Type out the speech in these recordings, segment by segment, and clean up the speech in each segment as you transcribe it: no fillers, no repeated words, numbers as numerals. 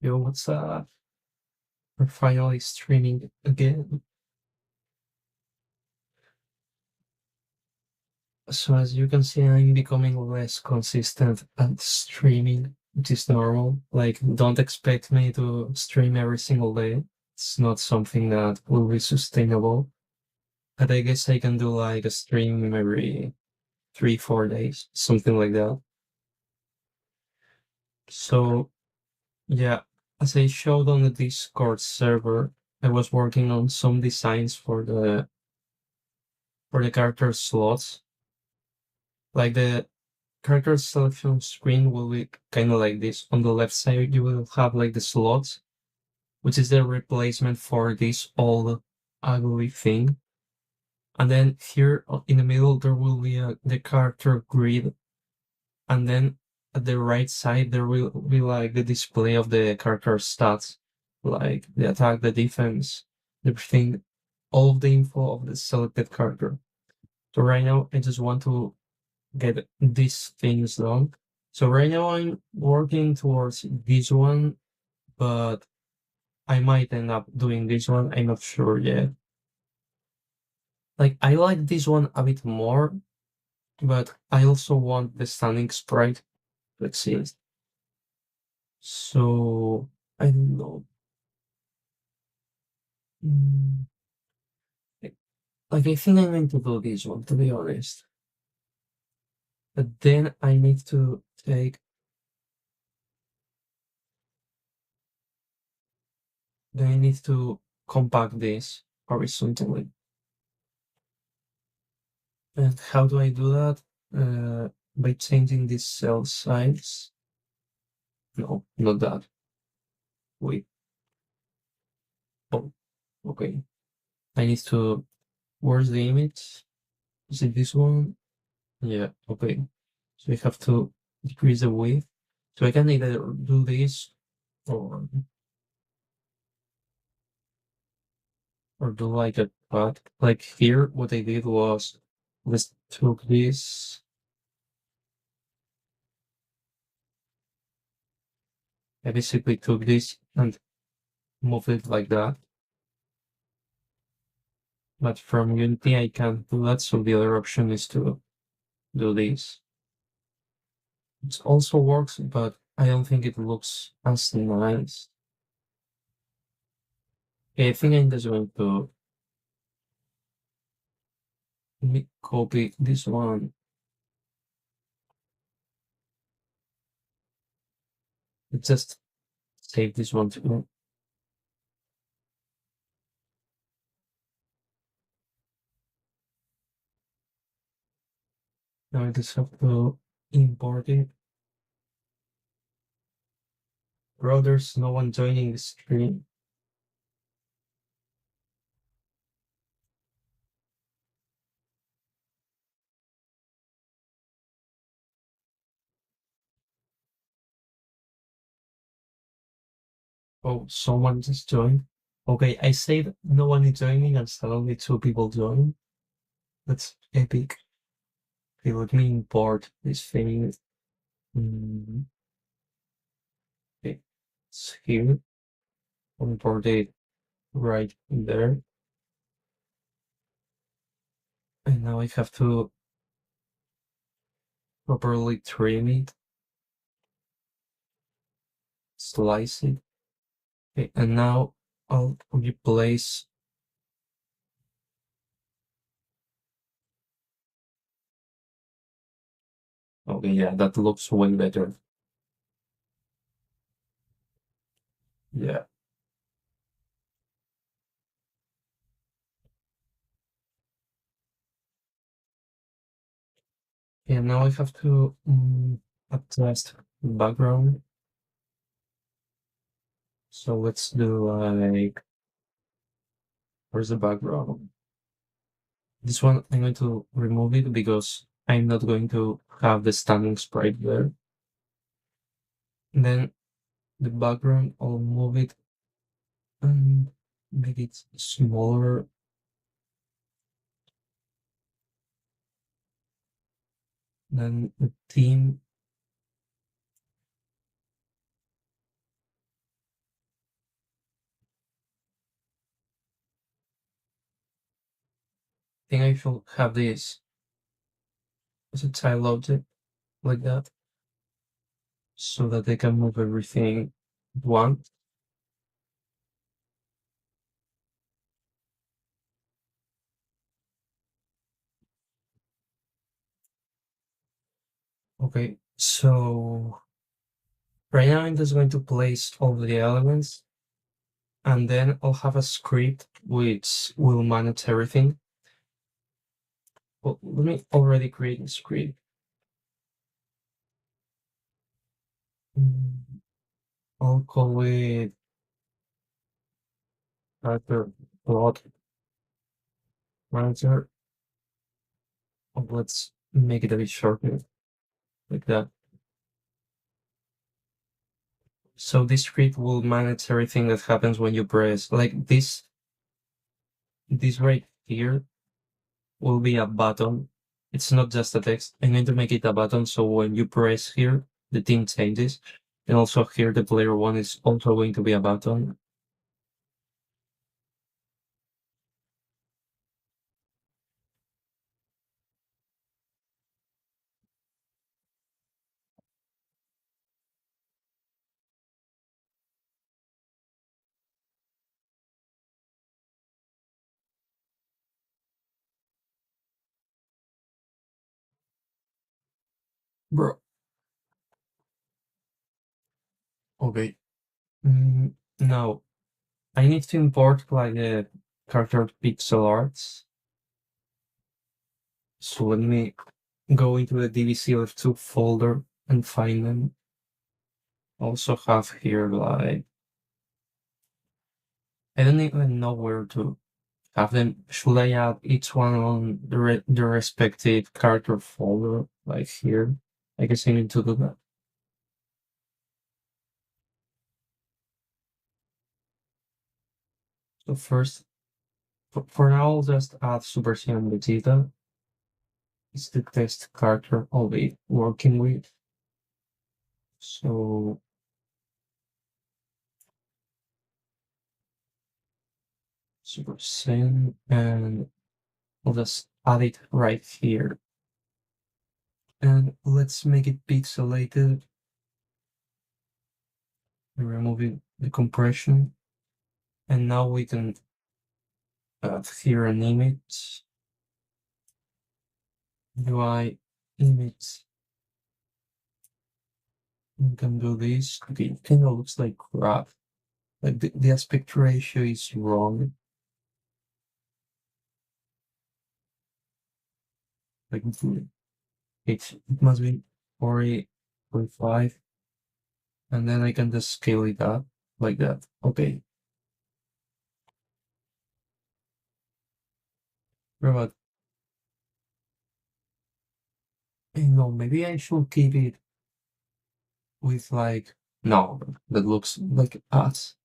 Yo, what's up? We're finally streaming again. So as you can see, I'm becoming less consistent at streaming, which is normal. Like, don't expect me to stream every single day. It's not something that will be sustainable. But I guess I can do like a stream every 3, 4 days, something like that. So yeah, as I showed on the Discord server, I was working on some designs for the character slots. Like the character selection screen will be kind of like this. On the left side, you will have like the slots, which is the replacement for this old ugly thing. And then here in the middle, there will be the character grid. And then at the right side, there will be like the display of the character stats, like the attack, the defense, everything, all of the info of the selected character. So right now, I just want to get these things done. So right now I'm working towards this one, but I might end up doing this one. I'm not sure yet. Like I like this one a bit more, but I also want the standing sprite to exist. So I don't know. Mm, Like I think I'm going to do this one to be honest. But then I need to take then I need to compact this horizontally. And how do I do that? By changing this cell size. No, not that. Wait. Oh, okay. I need to. Where's the image? Is it this one? Yeah, okay. So I have to decrease the width. So I can either do this or do like a cut. Like here, what I did was let's took this. I basically took this and moved it like that. But from Unity, I can't do that. So the other option is to do this. It also works, but I don't think it looks as nice. Okay, I think I'm just going to copy this one. Let's just save this one too. Now I just have to import it. Bro, there's no one joining the stream. Oh, someone just joined. Okay, I said no one is joining and suddenly two people join. That's epic. Okay, let me import this thing. Mm, okay, it's here. Import it right there. And now I have to properly trim it, slice it. Okay, and now I'll replace. Okay, yeah, that looks way better. Yeah. And now I have to adjust background. So let's do like, where's the background? This one I'm going to remove it because I'm not going to have the standing sprite there. And then the background, I'll move it and make it smaller. Then the theme, think I should have this as a tile object like that so that they can move everything one. Okay, so right now I'm just going to place all the elements and then I'll have a script which will manage everything. Well, let me already create a script. I'll call it character plot manager. Let's make it a bit shorter, like that. So this script will manage everything that happens when you press, like this right here will be a button. It's not just a text. I'm going to make it a button, so when you press here, the thing changes. And also here, the player one is also going to be a button. Bro, okay. Now, I need to import like a character pixel arts. So let me go into the DBZ2 folder and find them. Also have here like, I don't even know where to have them. Should I add each one on the respective character folder, like here? I guess I need to do that. So first, for now, I'll just add Super Saiyan Vegeta. It's the test character I'll be working with. So Super Saiyan, and I'll just add it right here. And let's make it pixelated. Removing the compression. And now we can add here an image. UI image. We can do this. Okay, it kind of looks like crap. Like the aspect ratio is wrong. Like it must be 40.5. And then I can just scale it up like that. Okay. But maybe I should keep it with like, no, that looks like us.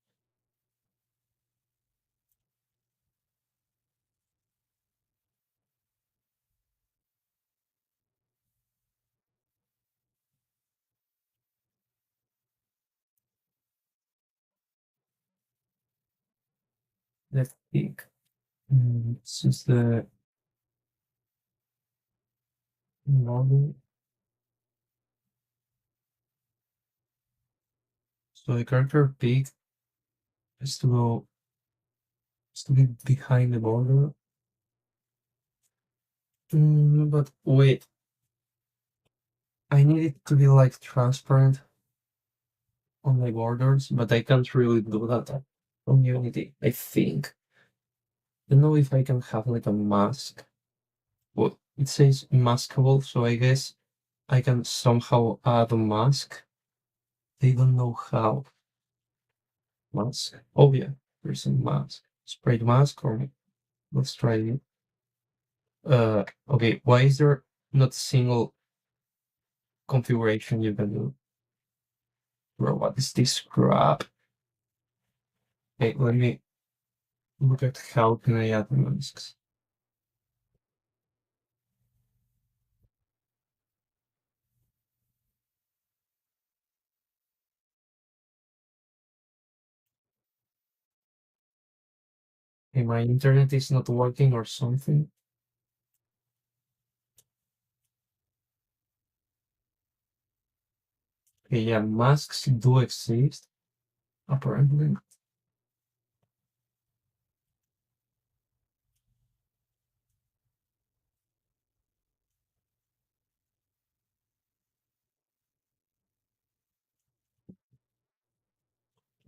Let's think. Since the model, so the character peak has to go, has to be behind the border. But wait, I need it to be like transparent on my borders, but I can't really do that on Unity, I think. I don't know if I can have like a mask. Well, it says maskable, so I guess I can somehow add a mask. They don't know how. Mask. Oh yeah, there's a mask. Sprayed mask, or let's try it. Okay, why is there not a single configuration you can do? Bro, what is this crap? Okay, let me look at how can I add masks. Okay, my internet is not working or something. Okay, yeah, masks do exist, apparently.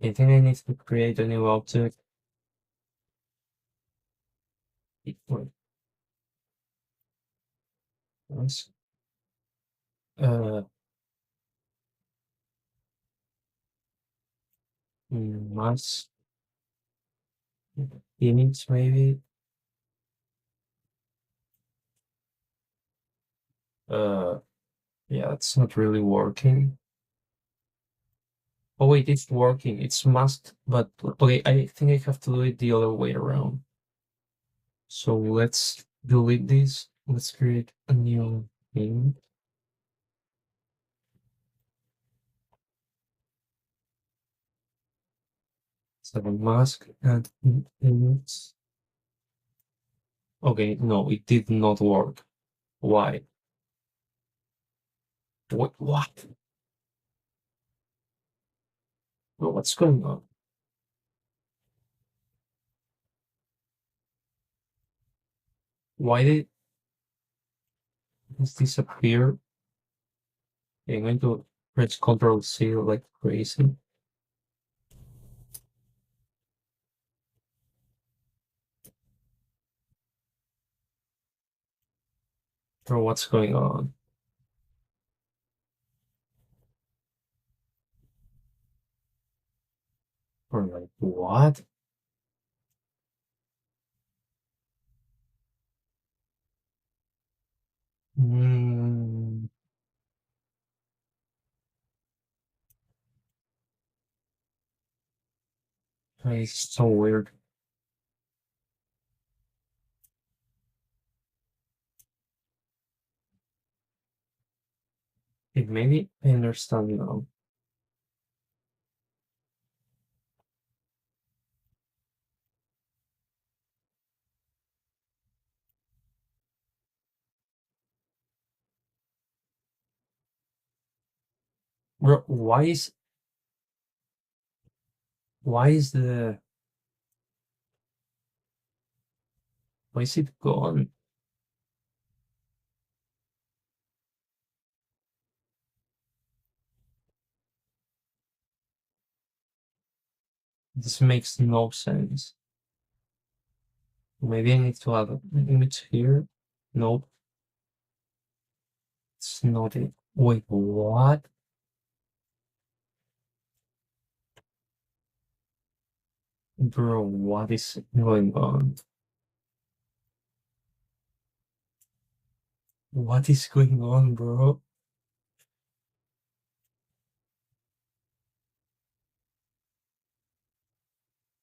I think I need to create a new object. Wait, mask. Uh, mask image maybe. Uh, yeah, it's not really working. Oh wait, it's working. It's masked, but okay, I think I have to do it the other way around. So let's delete this. Let's create a new thing. So the mask and image. Okay, no, it did not work. Why? What? What's going on? Why did this disappear? I'm going to press Control C like crazy. Bro, what's going on? Or like, what? Hmm, it's so weird. It maybe I understand now. Bro, why is the why is it gone? This makes no sense. Maybe I need to add an image here. Nope, it's not it. Wait, what? Bro, what is going on? What is going on, bro?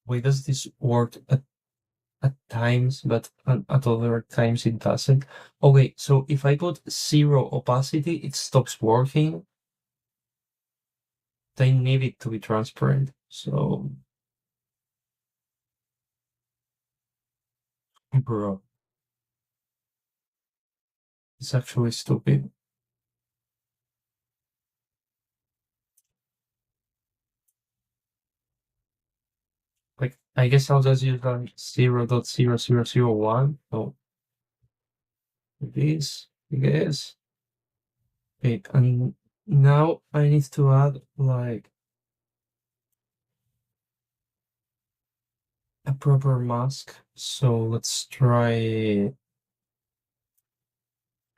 Why does this work at times, but at other times it doesn't? Okay, so if I put zero opacity, it stops working. They need it to be transparent. So, bro, it's actually stupid. Like, I guess I'll just use like 0.0001. Oh, this, I guess. Okay, and now I need to add like a proper mask. So let's try.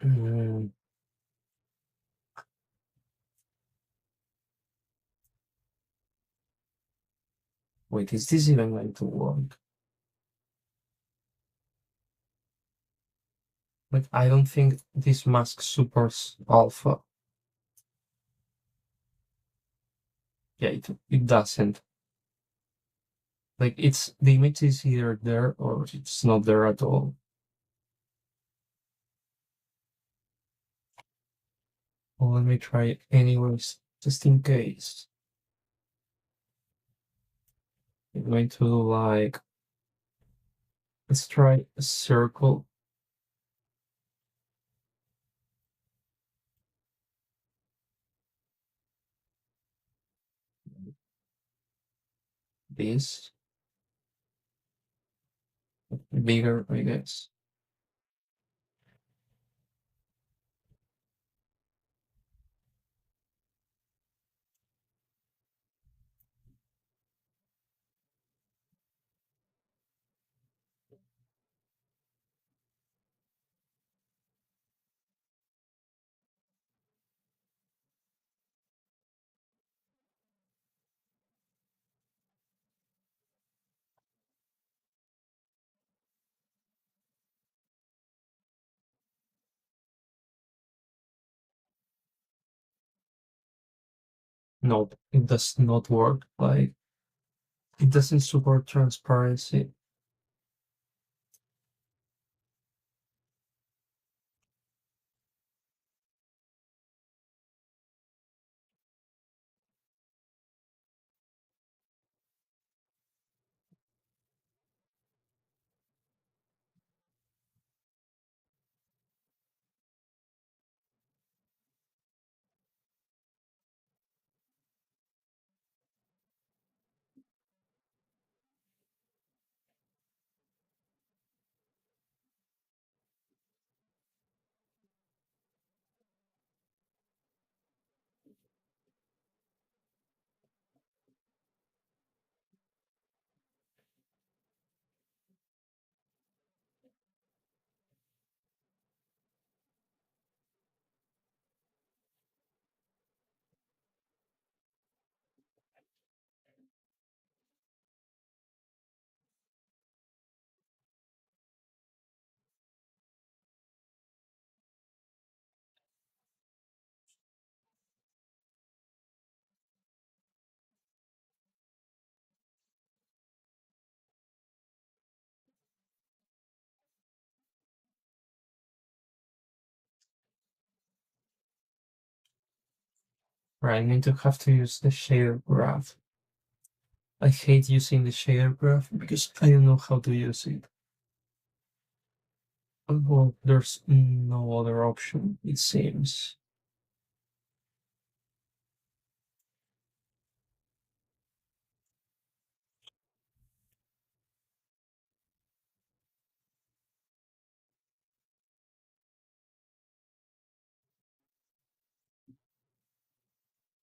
mm, Wait, is this even going to work? Like, I don't think this mask supports alpha. Yeah, it doesn't. Like, it's the image is either there or it's not there at all. Well, let me try it anyways, just in case. I'm going to like, let's try a circle. this bigger, I guess. No, it does not work. Like it doesn't support transparency. Right, I mean to have to use the shader graph. I hate using the shader graph because I don't know how to use it. Well, there's no other option, it seems.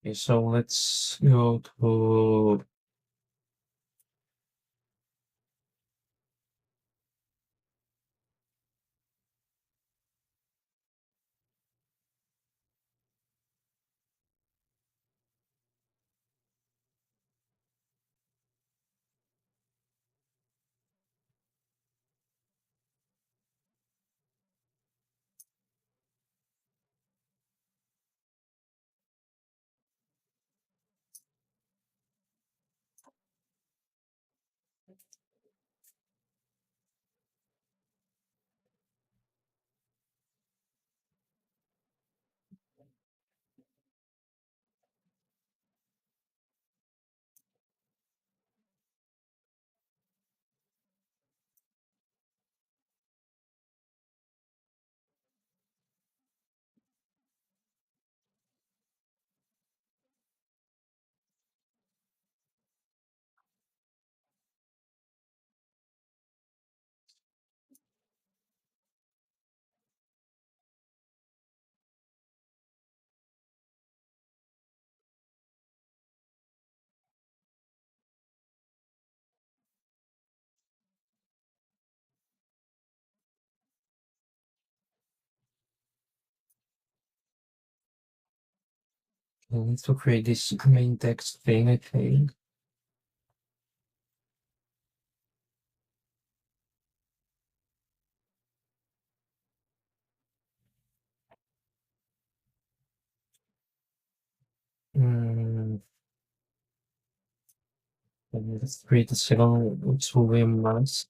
Okay, so let's go to I need to create this main text thing, I think. Mm, let's create a second which will be a mask.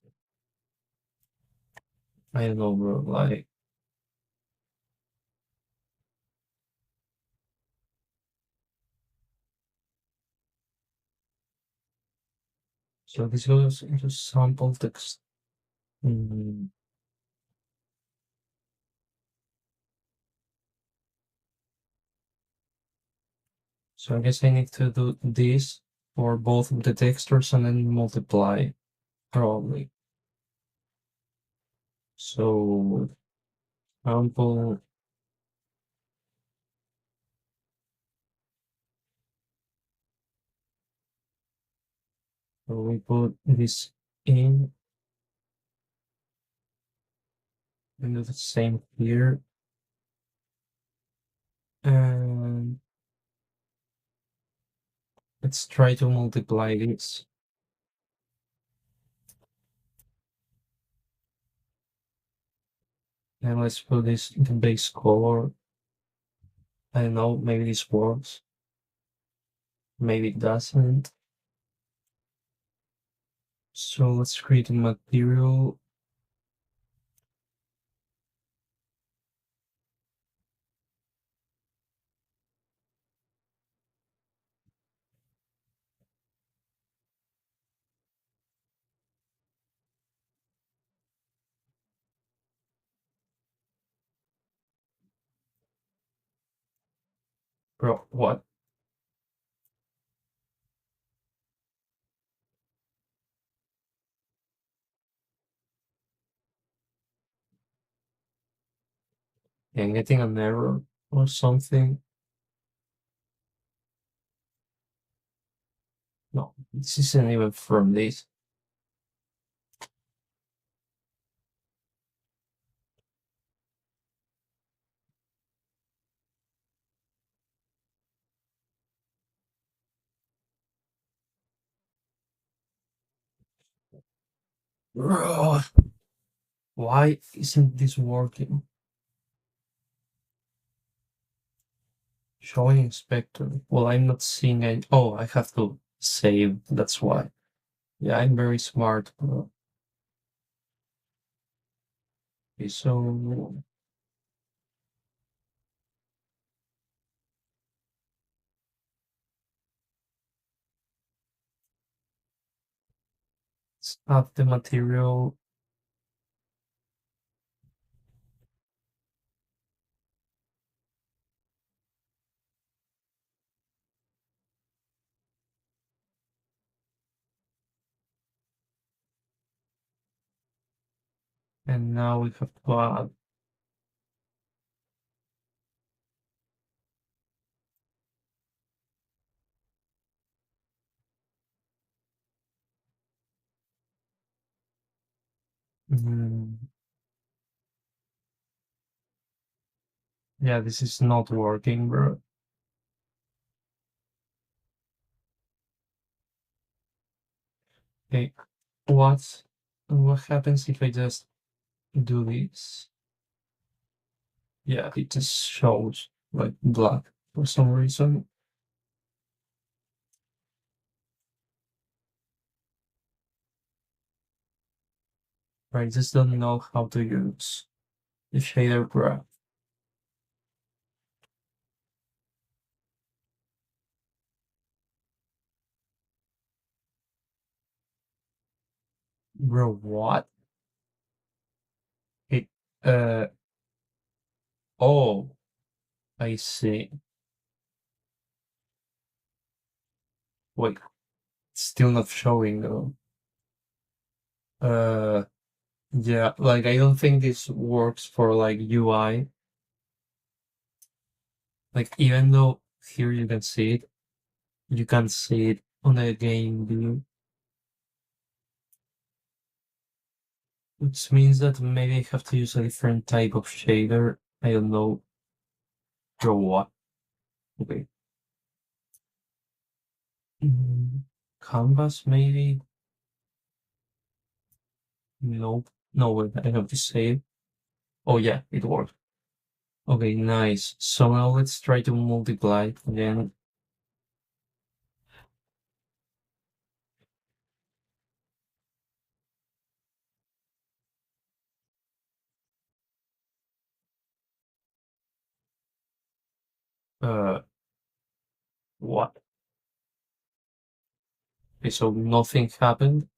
I don't know, bro. Like, so this goes into sample text. Mm, so I guess I need to do this for both of the textures and then multiply probably. So example, so we put this in and do the same here. And let's try to multiply this. And let's put this in the base color. I don't know, maybe this works. Maybe it doesn't. So let's create a material. Bro, what? I'm getting an error or something. No, this isn't even from this. Bro, why isn't this working? Showing inspector. Well, I'm not seeing any. Oh, I have to save. That's why. Yeah, I'm very smart. Okay, so let's add the material. And now we have to add. mm, yeah, this is not working, bro. Okay, what happens if I just do this? Yeah, it just shows like black for some reason. I just don't know how to use the shader graph. Bro, what? It, uh, oh, I see. Wait, it's still not showing though. Uh, yeah, like I don't think this works for like UI. Like even though here you can see it, you can see it on the game view, which means that maybe I have to use a different type of shader. I don't know. Bro, what? Okay. Mm, Canvas maybe? Nope. No, wait, I have to save. Oh yeah, it worked. Okay, nice. So now let's try to multiply again. Uh, what? Okay, so nothing happened.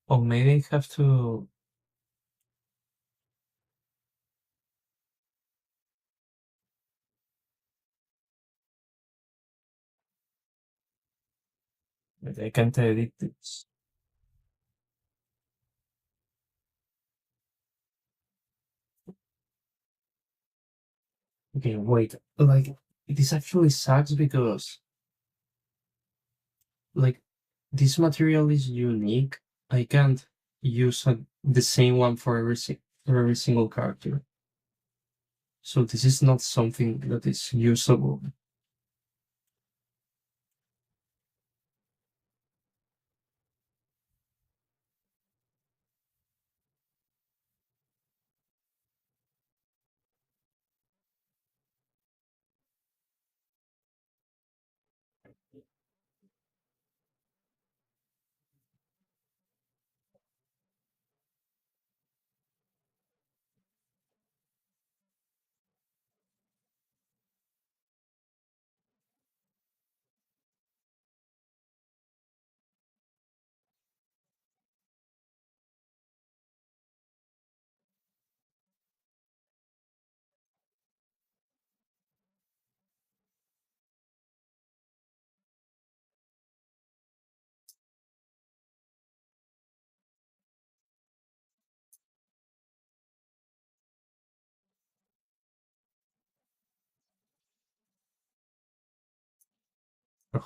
Or maybe I have to. But I can't edit this. Okay, wait. Like, this actually sucks because, like, this material is unique. I can't use the same one for for every single character. So this is not something that is usable.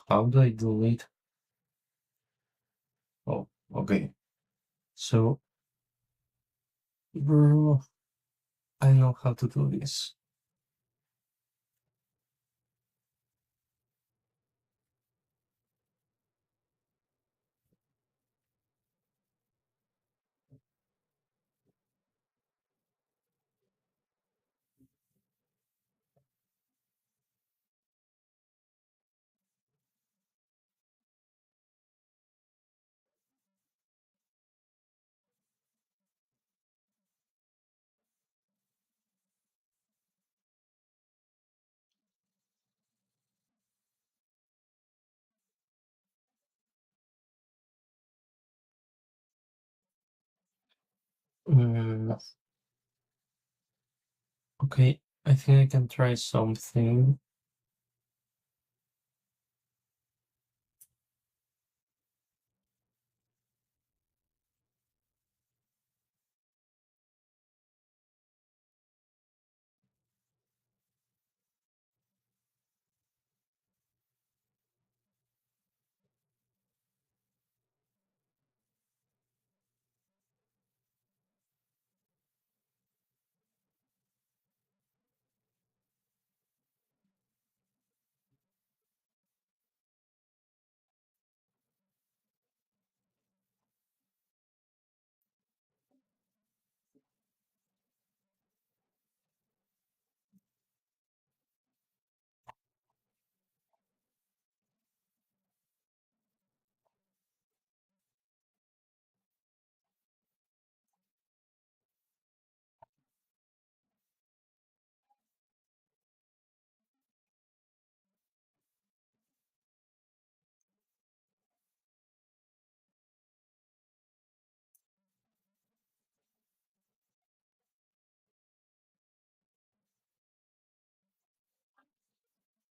How do I delete? Oh, okay. So, bro, I know how to do this. Mm, okay, I think I can try something.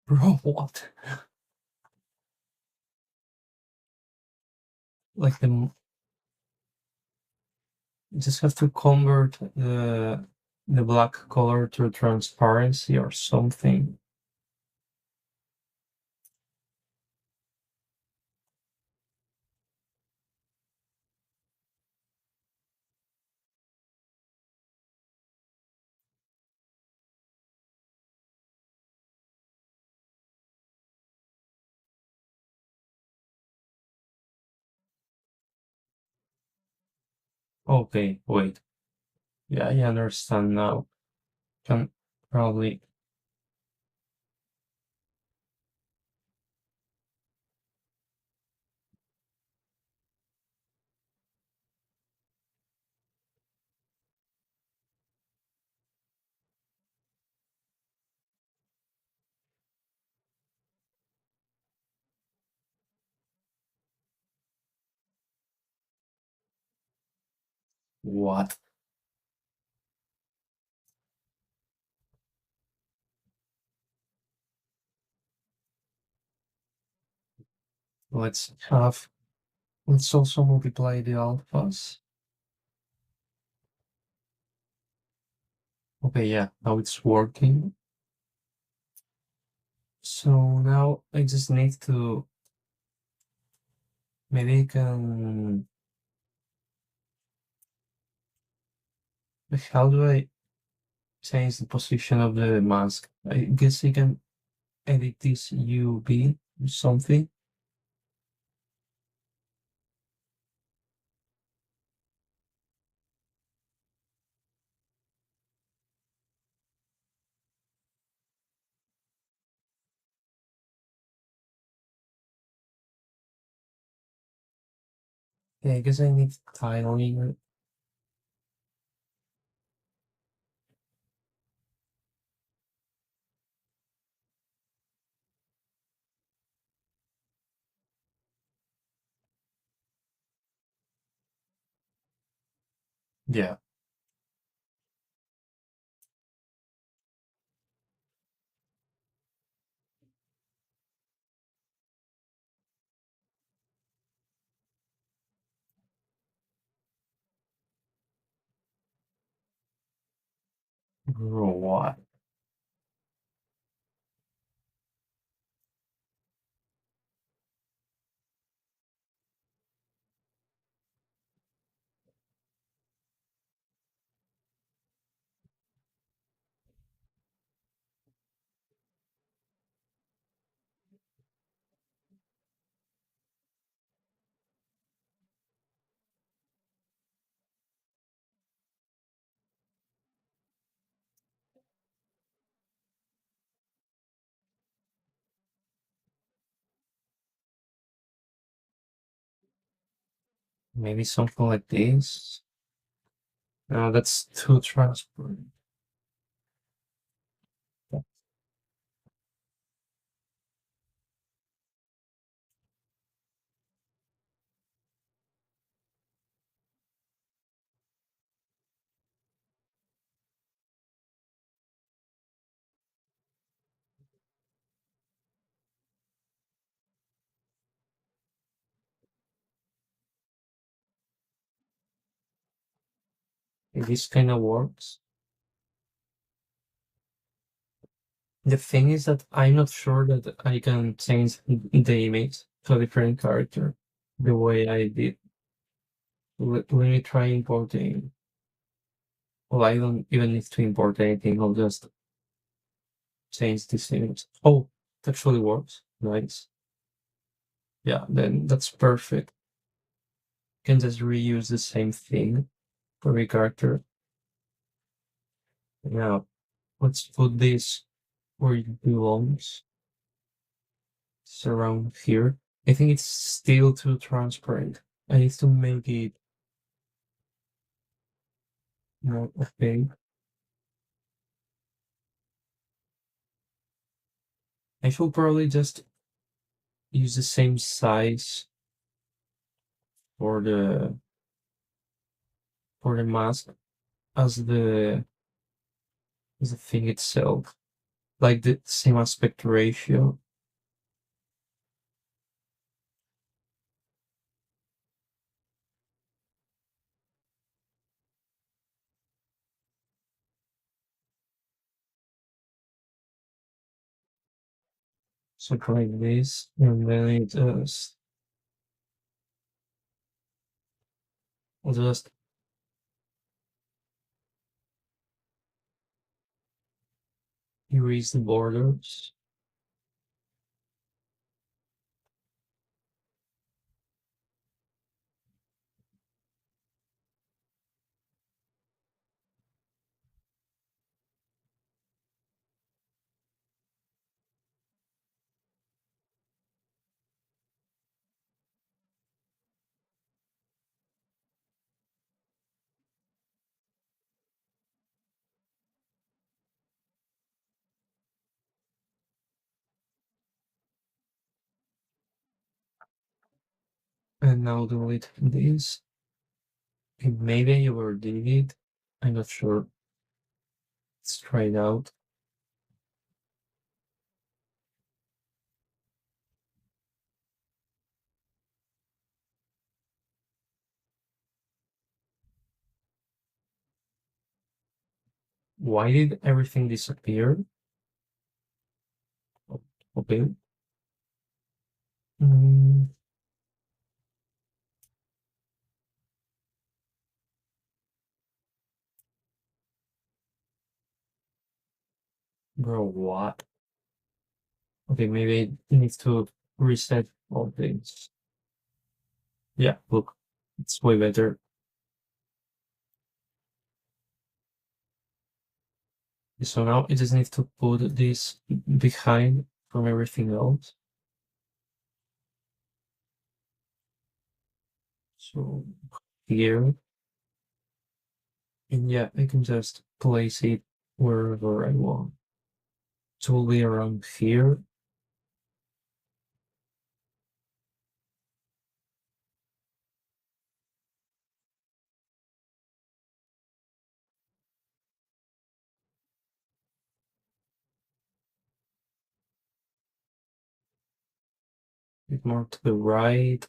Bro, what? Like just have to convert the black color to transparency or something. Okay, wait. Yeah, I understand now. Can probably what? Let's also multiply the alphas. Okay, yeah, now it's working. So now I just need to, maybe I can, how do I change the position of the mask? I guess I can edit this UV or something. Yeah, I guess I need tiling. Yeah, what? Maybe something like this. No, that's too transparent. This kind of works. The thing is that I'm not sure that I can change the image to a different character the way I did. Let me try importing. Well, I don't even need to import anything. I'll just change this image. Oh, it actually works. Nice. Yeah, then that's perfect. Can just reuse the same thing for every character. Now, let's put this where it belongs. It's around here. I think it's still too transparent. I need to make it more opaque. I should probably just use the same size for the mask as the thing itself. Like the same aspect ratio. Something like this. And then I'll just erase the borders. And now delete this. Maybe I overdid it. I'm not sure. Let's try it out. Why did everything disappear? Okay. Mm, bro, what? Okay, maybe I need to reset all things. Yeah, look, it's way better. So now I just need to put this behind from everything else. So here, and yeah, I can just place it wherever I want. So it'll be around here. A bit more to the right.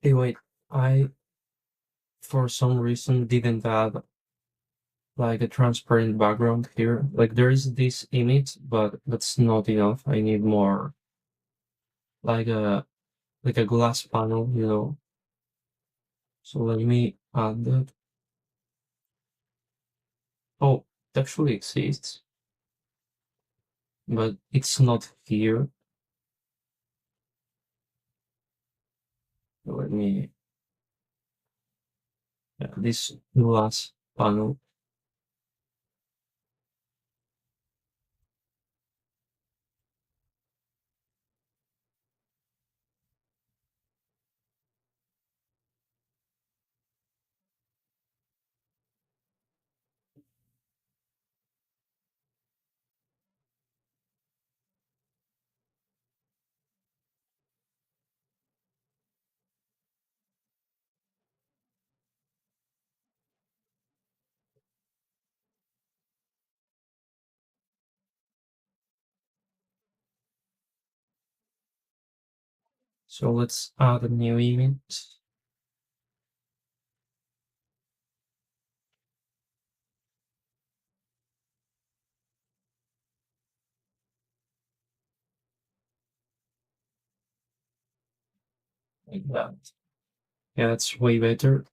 Hey, wait, I for some reason didn't add like a transparent background here. Like there is this image, but that's not enough. I need more like a glass panel, you know. So let me add that. Oh, it actually exists, but it's not here. Let me, yeah, this glass panel. So let's add a new image like that. Yeah, that's way better.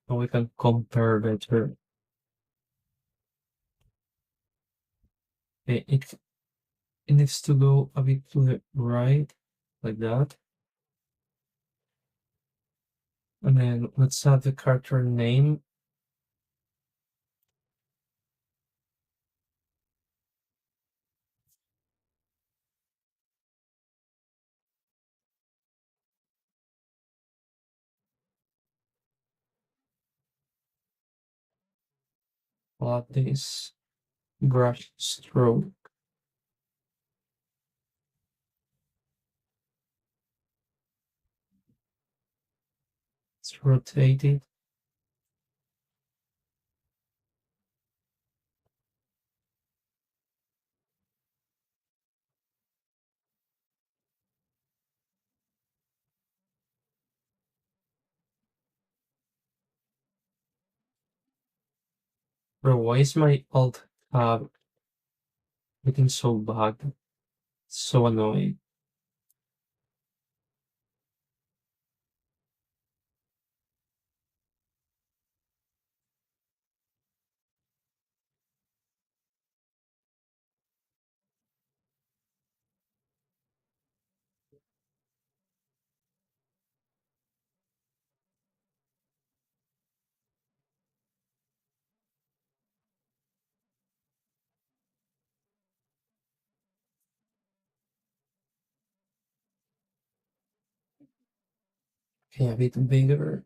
Now we can compare better. It needs to go a bit to the right, like that. And then let's add the character name. Add this brush stroke. Let's rotate it. Bro, why is my alt tab looking so bad? So annoying. Okay, a bit bigger.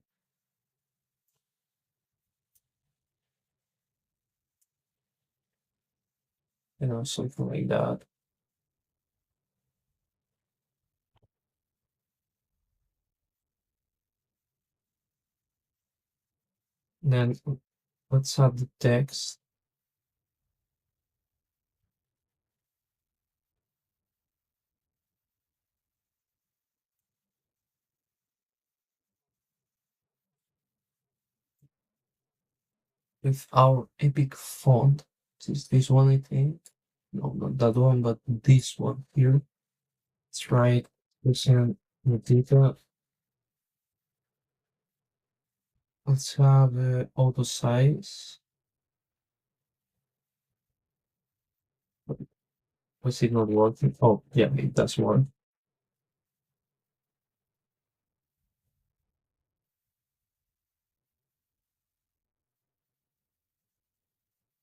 You know, something like that. Then let's add the text. With our epic font. Is this one, I think? No, not that one, but this one here. Let's write percent data. Let's have auto size. Was it not working? Oh, yeah, it does work.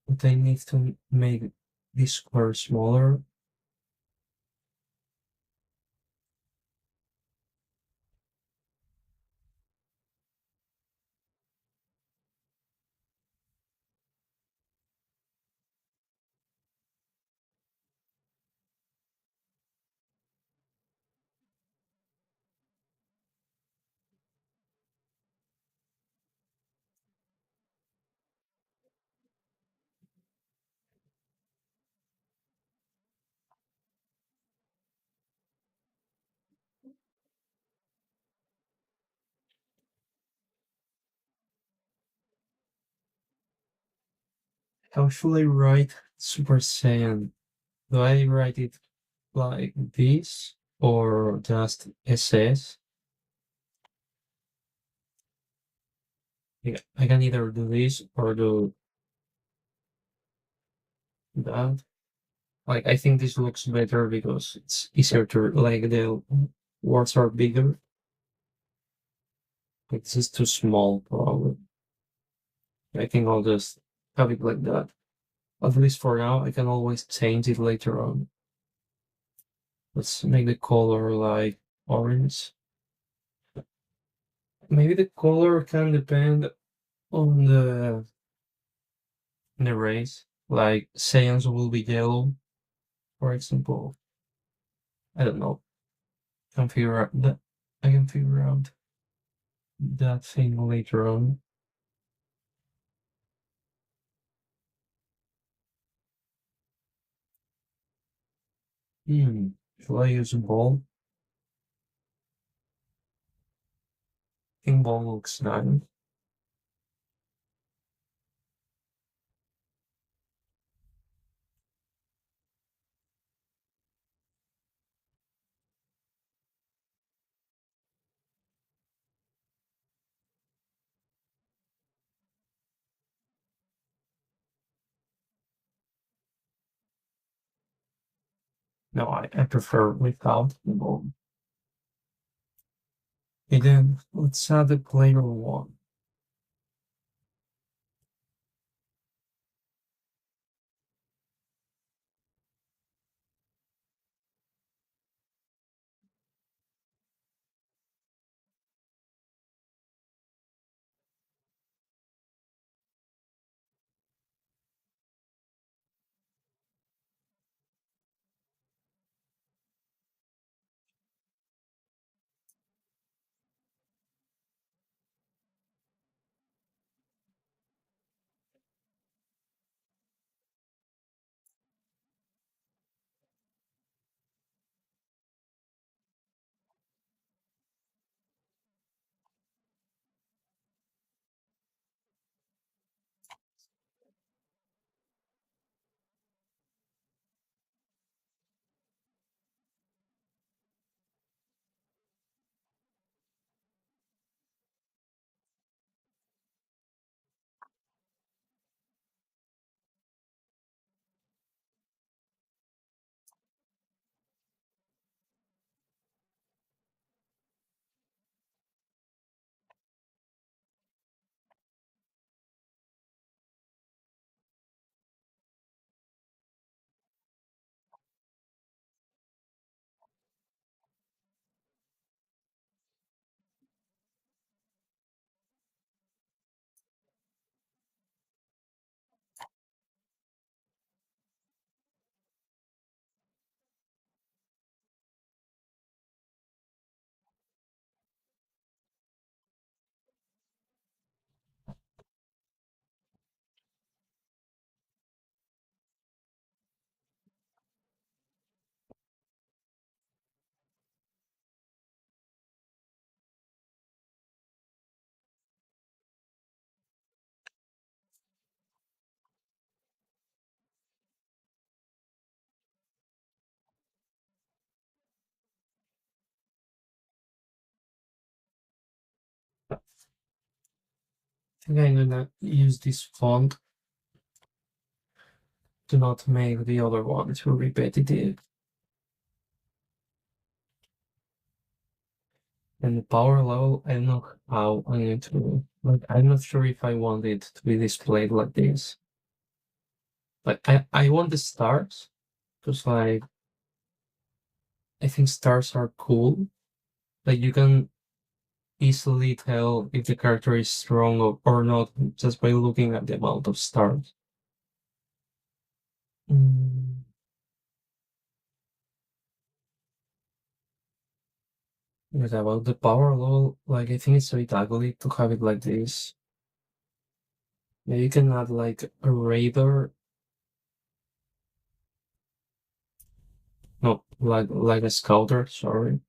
But I need to make this square smaller. How should I write Super Saiyan? Do I write it like this or just SS? Yeah, I can either do this or do that. Like, I think this looks better because it's easier to, like, the words are bigger. Like, this is too small, probably. I think I'll just have it like that. At least for now, I can always change it later on. Let's make the color like orange. Maybe the color can depend on the race. Like Saiyans will be yellow, for example. I don't know. I can figure out that I can figure out that thing later on. Hmm. Should I use a ball? I think ball looks nice. No, I prefer without the ball. And then let's add the player one. think I'm gonna use this font to not make the other one too repetitive. And the power level, I don't know how I need to, like, I'm not sure if I want it to be displayed like this. Like, I want the stars, because, like, I think stars are cool. Like, you can easily tell if the character is strong or not just by looking at the amount of stars. Mm. But about the power level, like, I think it's a bit ugly to have it like this. Yeah, you can add like a radar, no, like a scouter, sorry.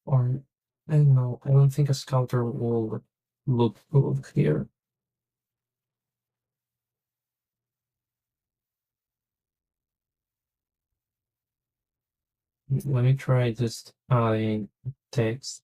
Or I don't know, I don't think a scouter will look good here. Let me try just adding text.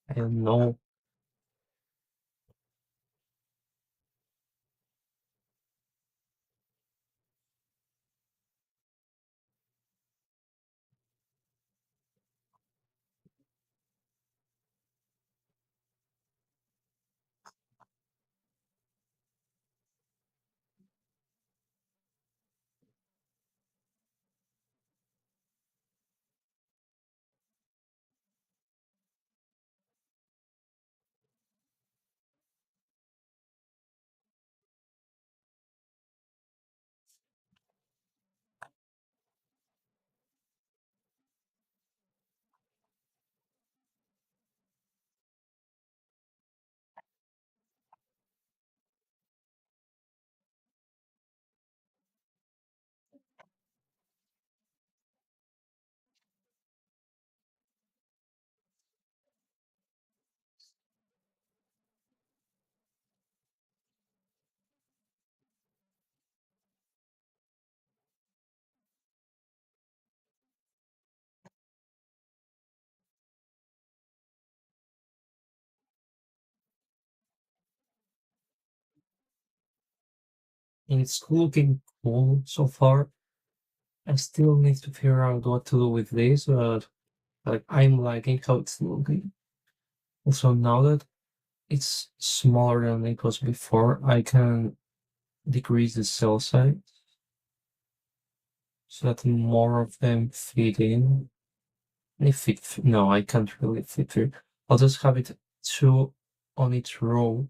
I don't know. It's looking cool so far. I still need to figure out what to do with this, but like I'm liking how it's looking. Also, now that it's smaller than it was before, I can decrease the cell size. so that more of them fit in. If it, no, I can't really fit through. I'll just have it two on each row,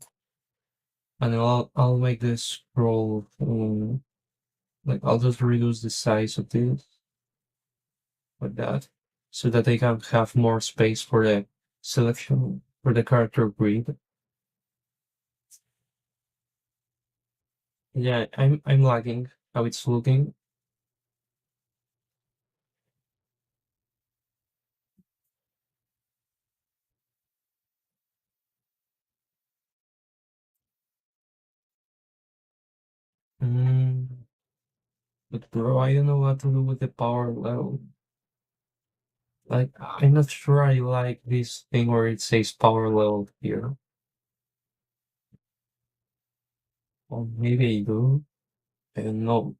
and I'll make the scroll like I'll just reduce the size of this like that, so that I can have more space for the selection for the character grid. Yeah, I'm lagging how it's looking. Mm, but bro, I don't know what to do with the power level. Like, I'm not sure I like this thing where it says power level here. Or maybe I do. I don't know.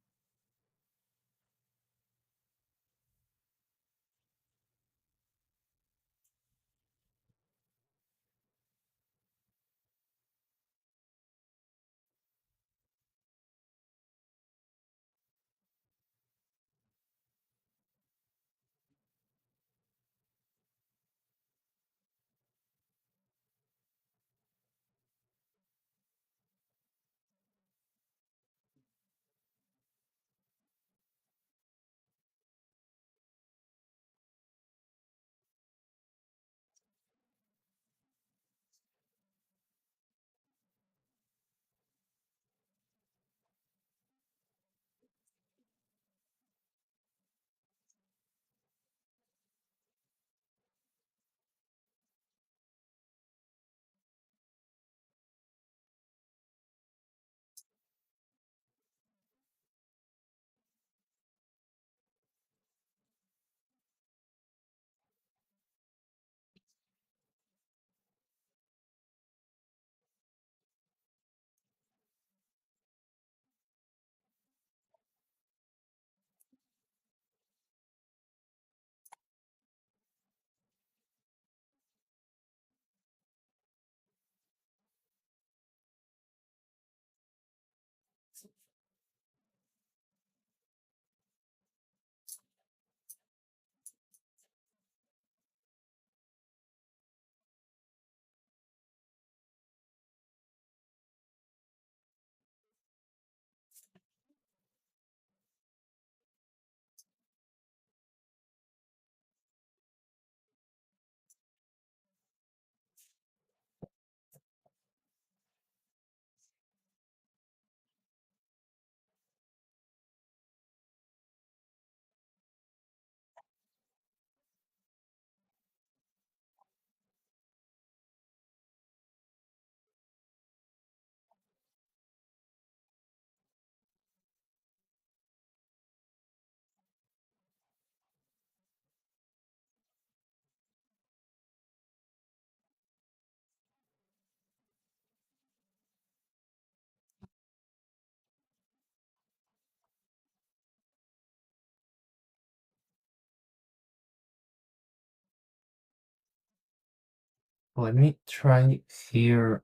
Let me try here.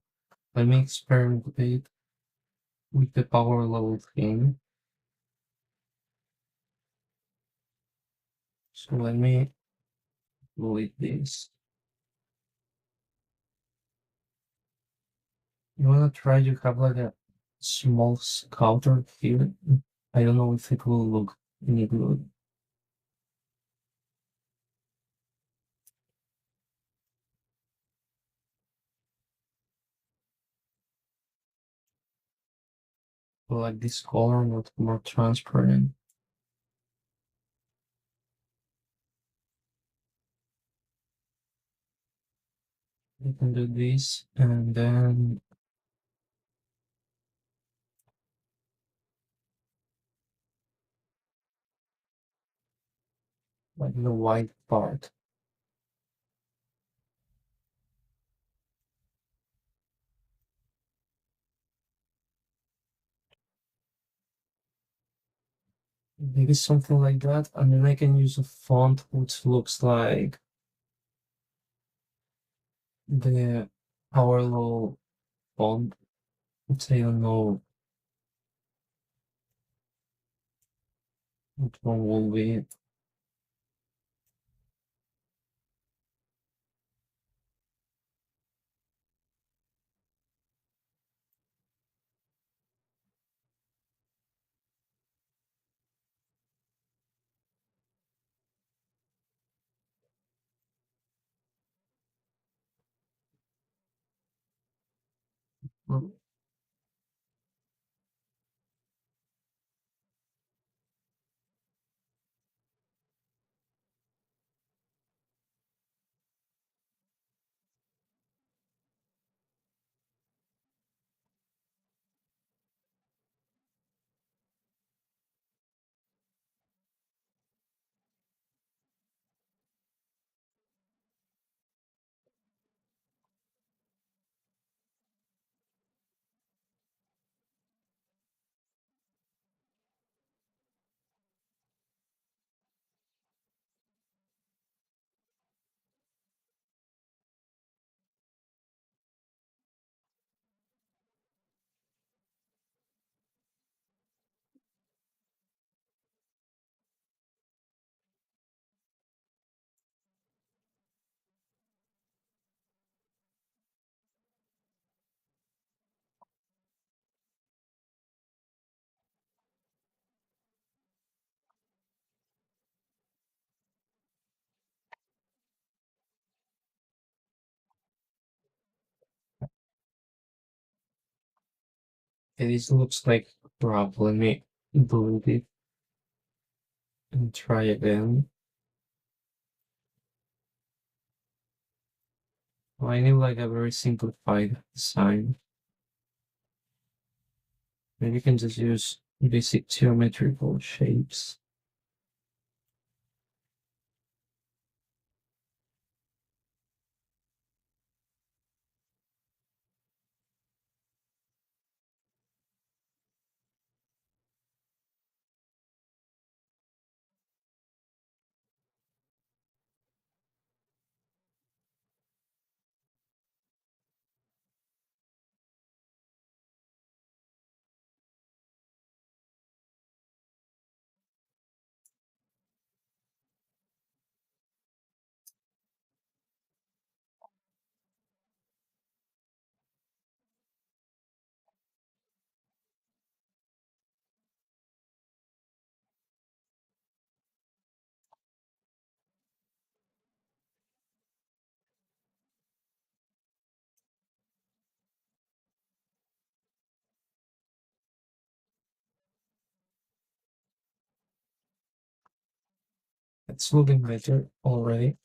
Let me experiment with the power level thing. So let me delete this. You wanna try to have like a small scouter here? I don't know if it will look any good. Like this color, not more transparent. You can do this and then like the white part. Maybe something like that. And then I can use a font which looks like the power level font, which I don't know. Which one will be? Okay, this looks like crap. Let me delete it and try again. I need like a very simplified design. Maybe you can just use basic geometrical shapes. It's looking better already.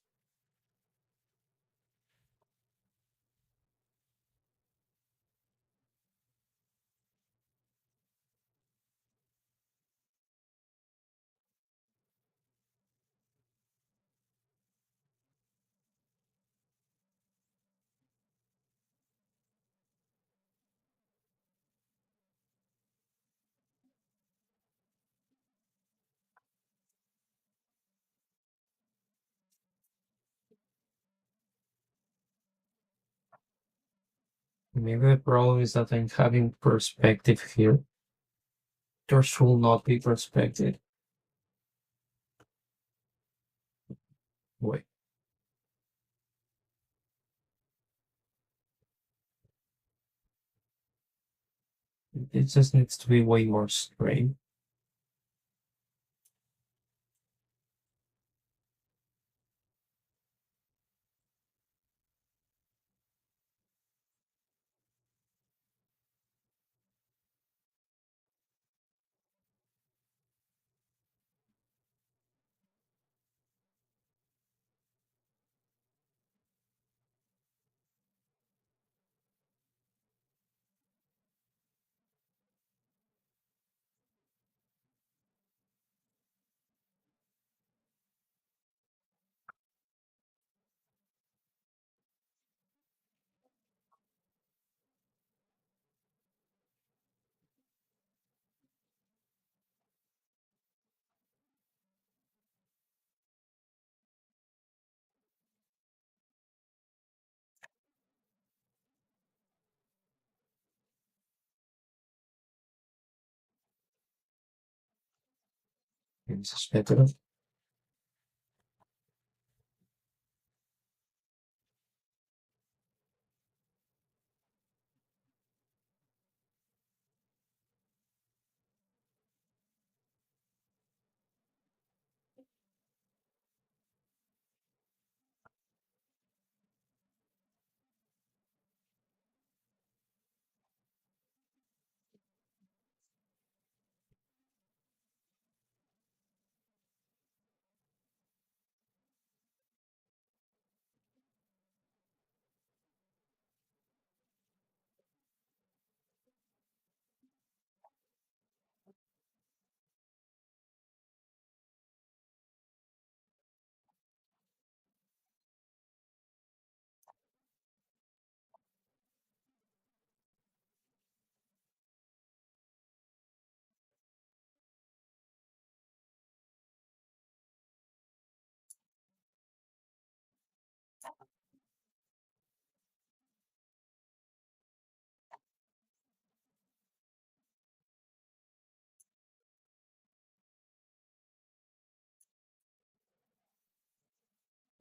Maybe the problem is that I'm having perspective here. There should not be perspective. Wait, it just needs to be way more straight. This is better.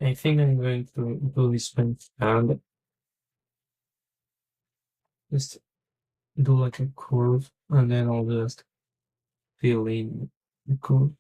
I think I'm going to do this one and just do like a curve and then I'll just fill in the curve.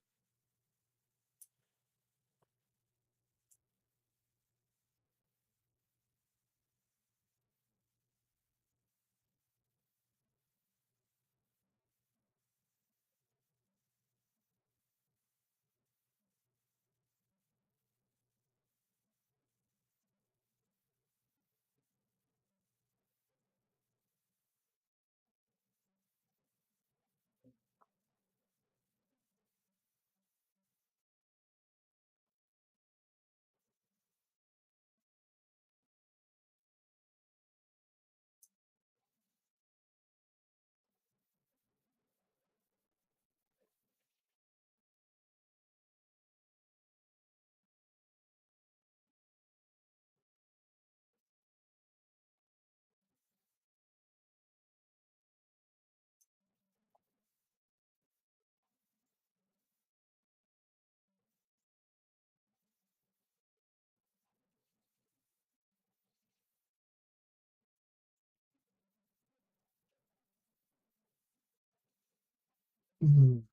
Mhm.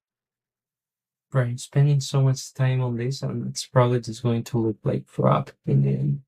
Right, spending so much time on this and it's probably just going to look like crap in the end.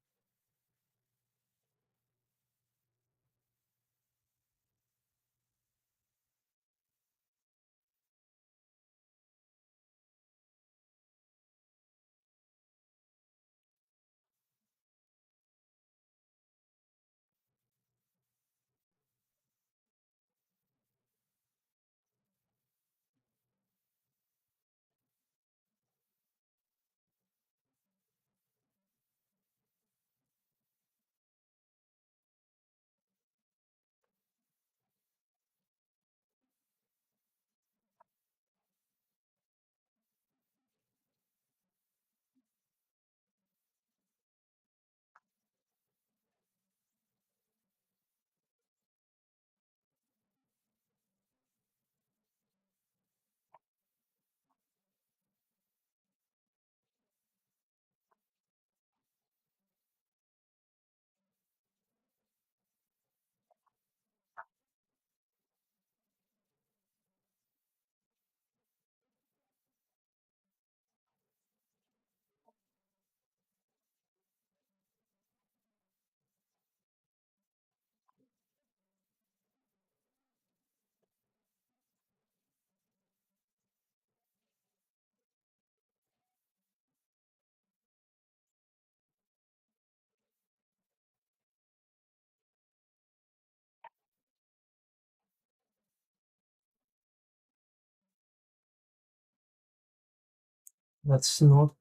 That's not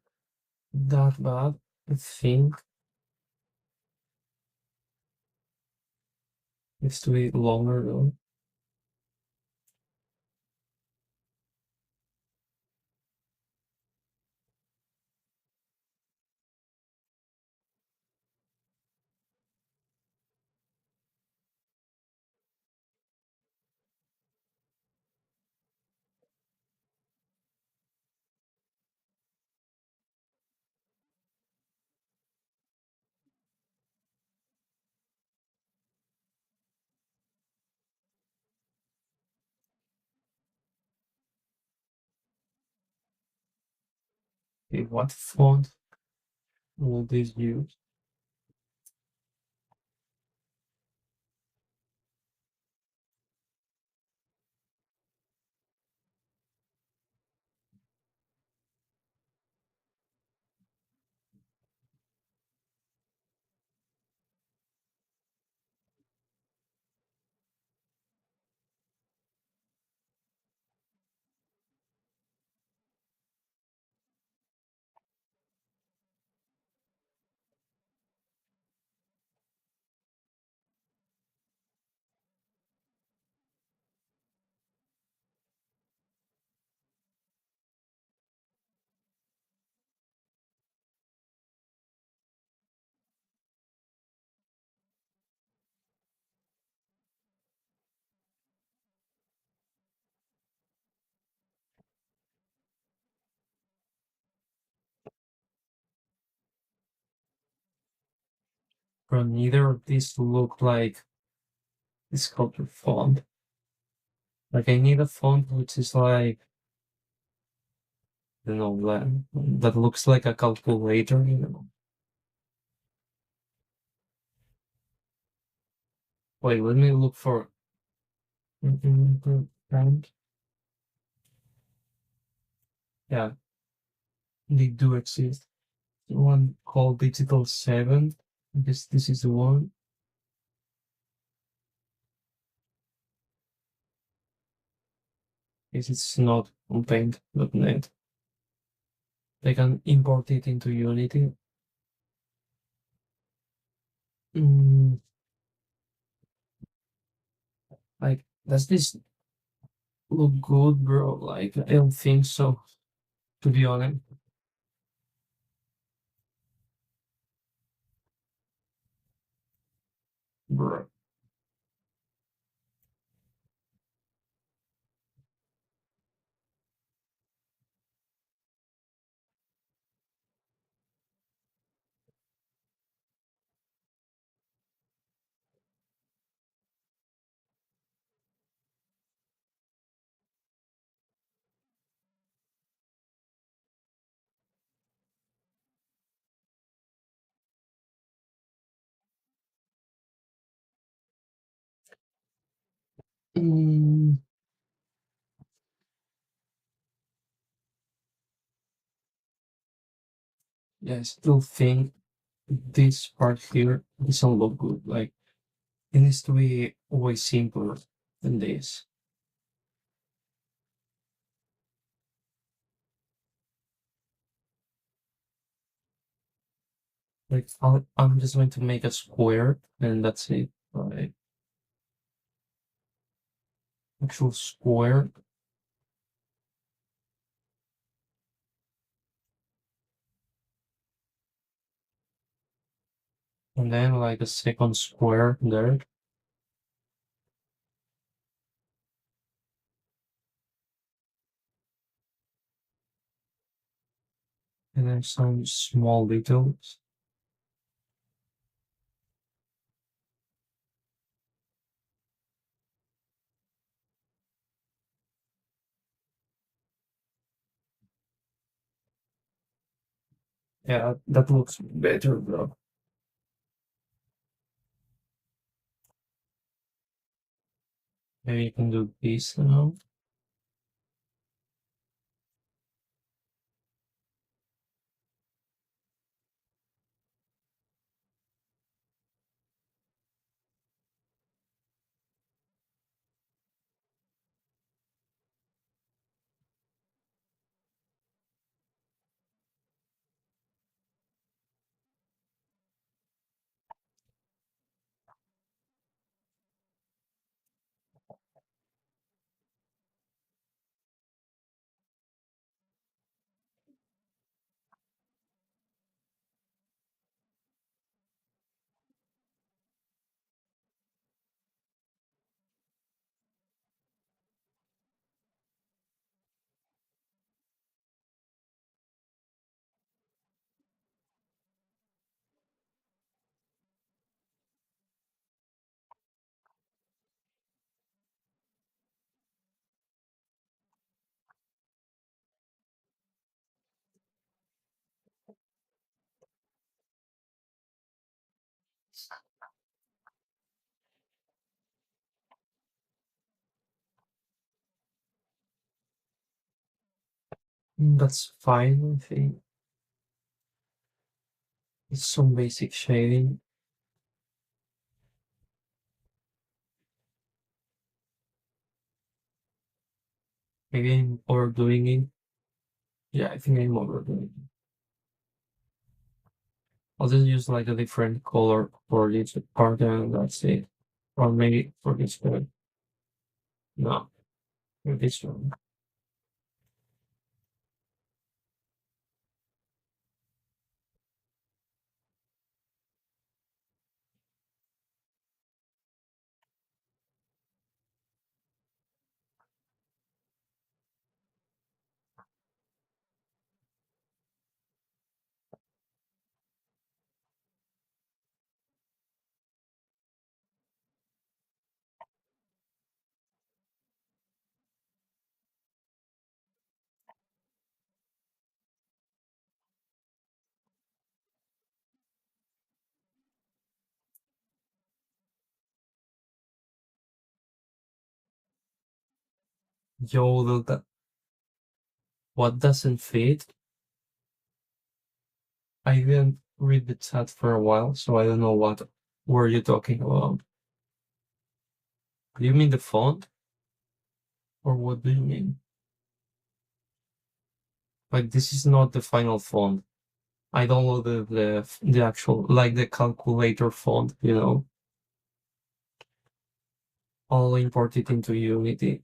that bad. I think it's to be longer though. Okay, what font will this use? Bro, neither of these look like this sculpture font. Like I need a font which is like, you know, that looks like a calculator, you know. Wait, let me look for font. Yeah, they do exist. One called Digital 7. I guess this is the one. Guess it's not on paint.net. They can import it into Unity. Mm, like, does this look good, bro? Like, I don't think so, to be honest. Bro. Mm, yeah, I still think this part here doesn't look good. Like, it needs to be way simpler than this. Like, I'm just going to make a square and that's it. Like, actual square. And then like a second square there. And then some small details. Yeah, that looks better, bro. Maybe you can do this now. That's fine, I think. It's some basic shading. Maybe I'm overdoing it. Yeah, I think I'm overdoing it. I'll just use like a different color for each part and that's it. Or maybe for this one. No, for this one. Yo, what doesn't fit? I didn't read the chat for a while, so I don't know what were you talking about. Do you mean the font? Or what do you mean? Like this is not the final font. I downloaded the actual like the calculator font, you know. I'll import it into Unity.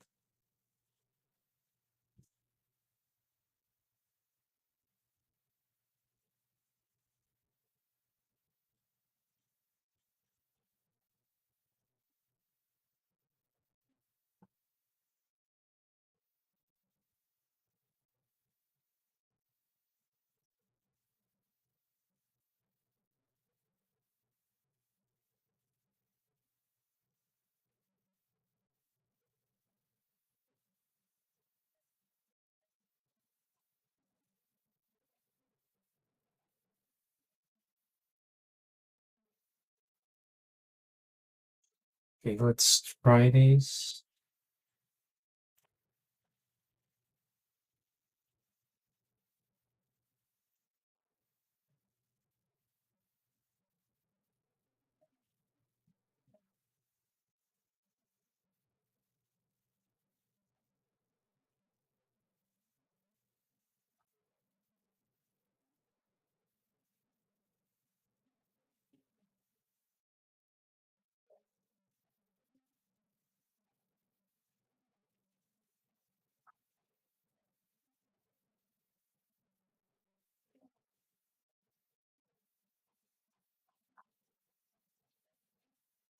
Okay, let's try this.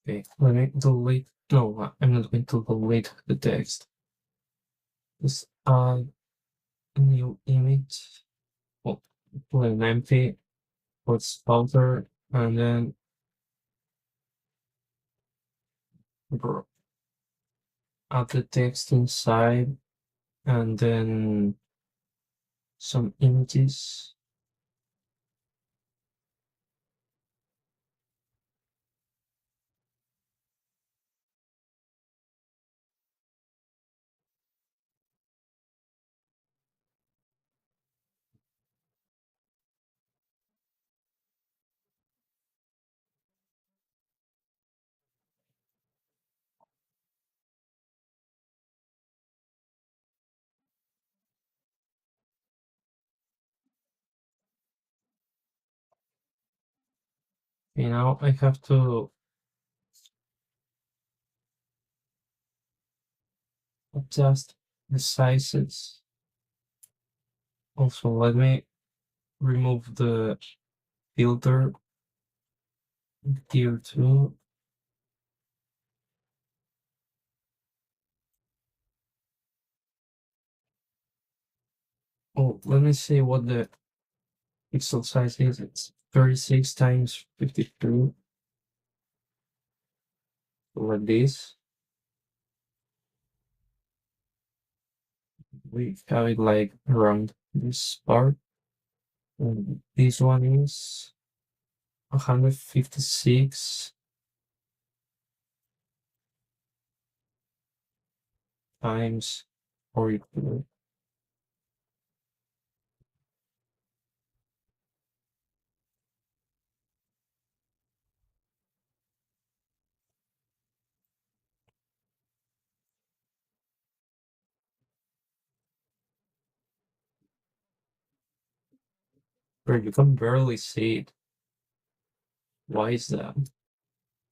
Okay, let me delete. No, I'm not going to delete the text. Just add a new image. Well, put an empty, put spouter, and then add the text inside, and then some images. Okay, now I have to adjust the sizes. Also, let me remove the filter tier 2. Oh, let me see what the pixel size is. It's 36 times 52, like this. We have it like around this part. And this one is 156 times 42. Bro, you can barely see it. Why is that?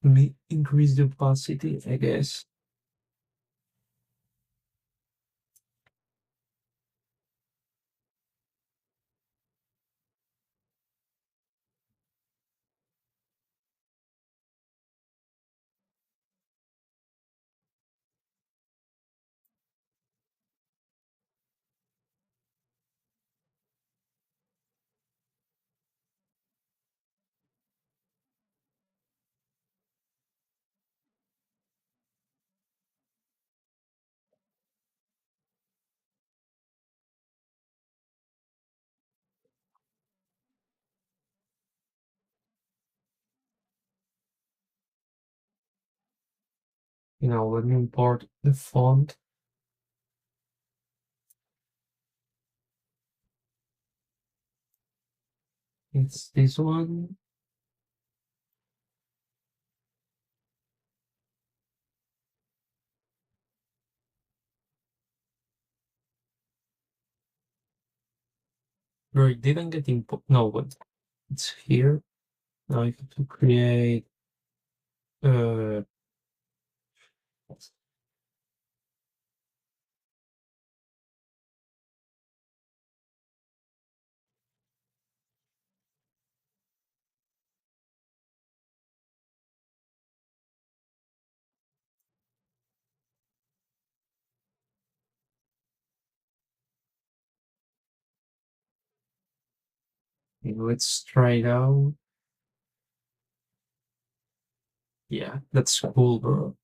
May increase the opacity, I guess. Let me import the font. It's this one. Where it didn't get import. No, but it's here. Now you have to create uh let's try it out. Yeah, that's cool, bro.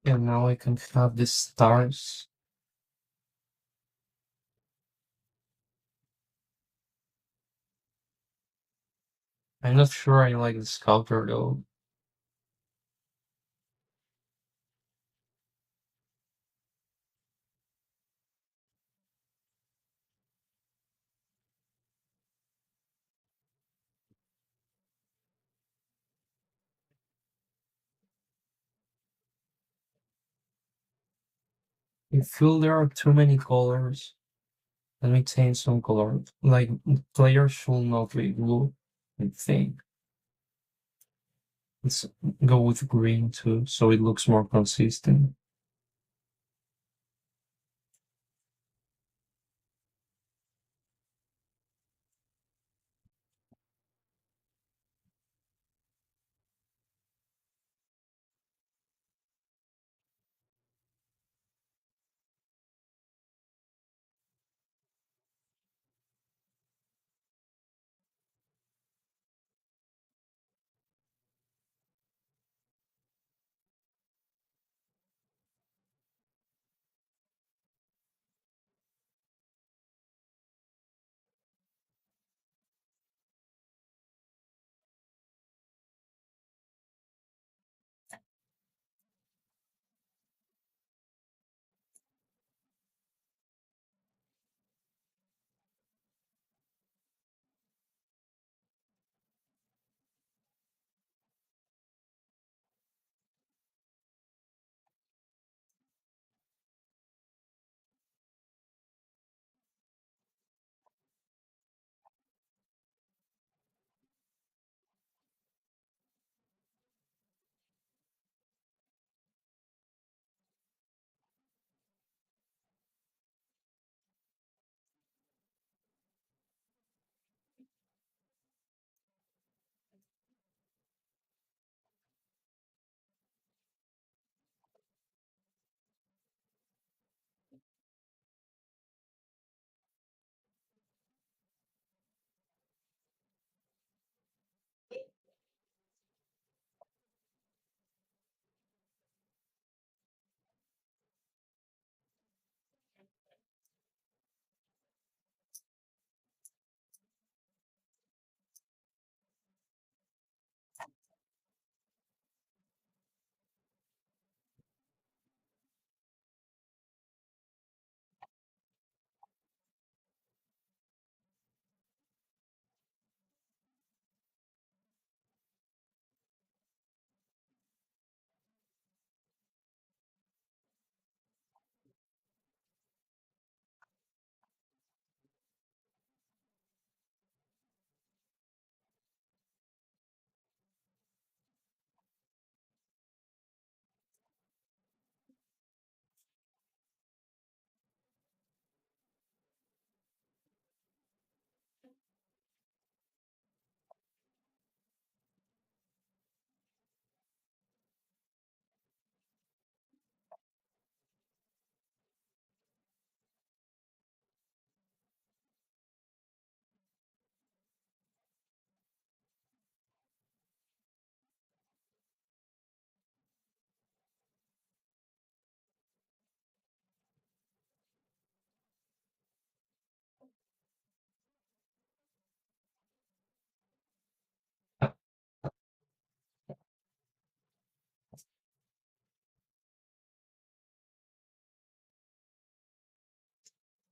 And now I can have the stars. I'm not sure I like the sculptor though. I feel there are too many colors. Let me change some color. Like players should not be blue, I think. Let's go with green too, so it looks more consistent.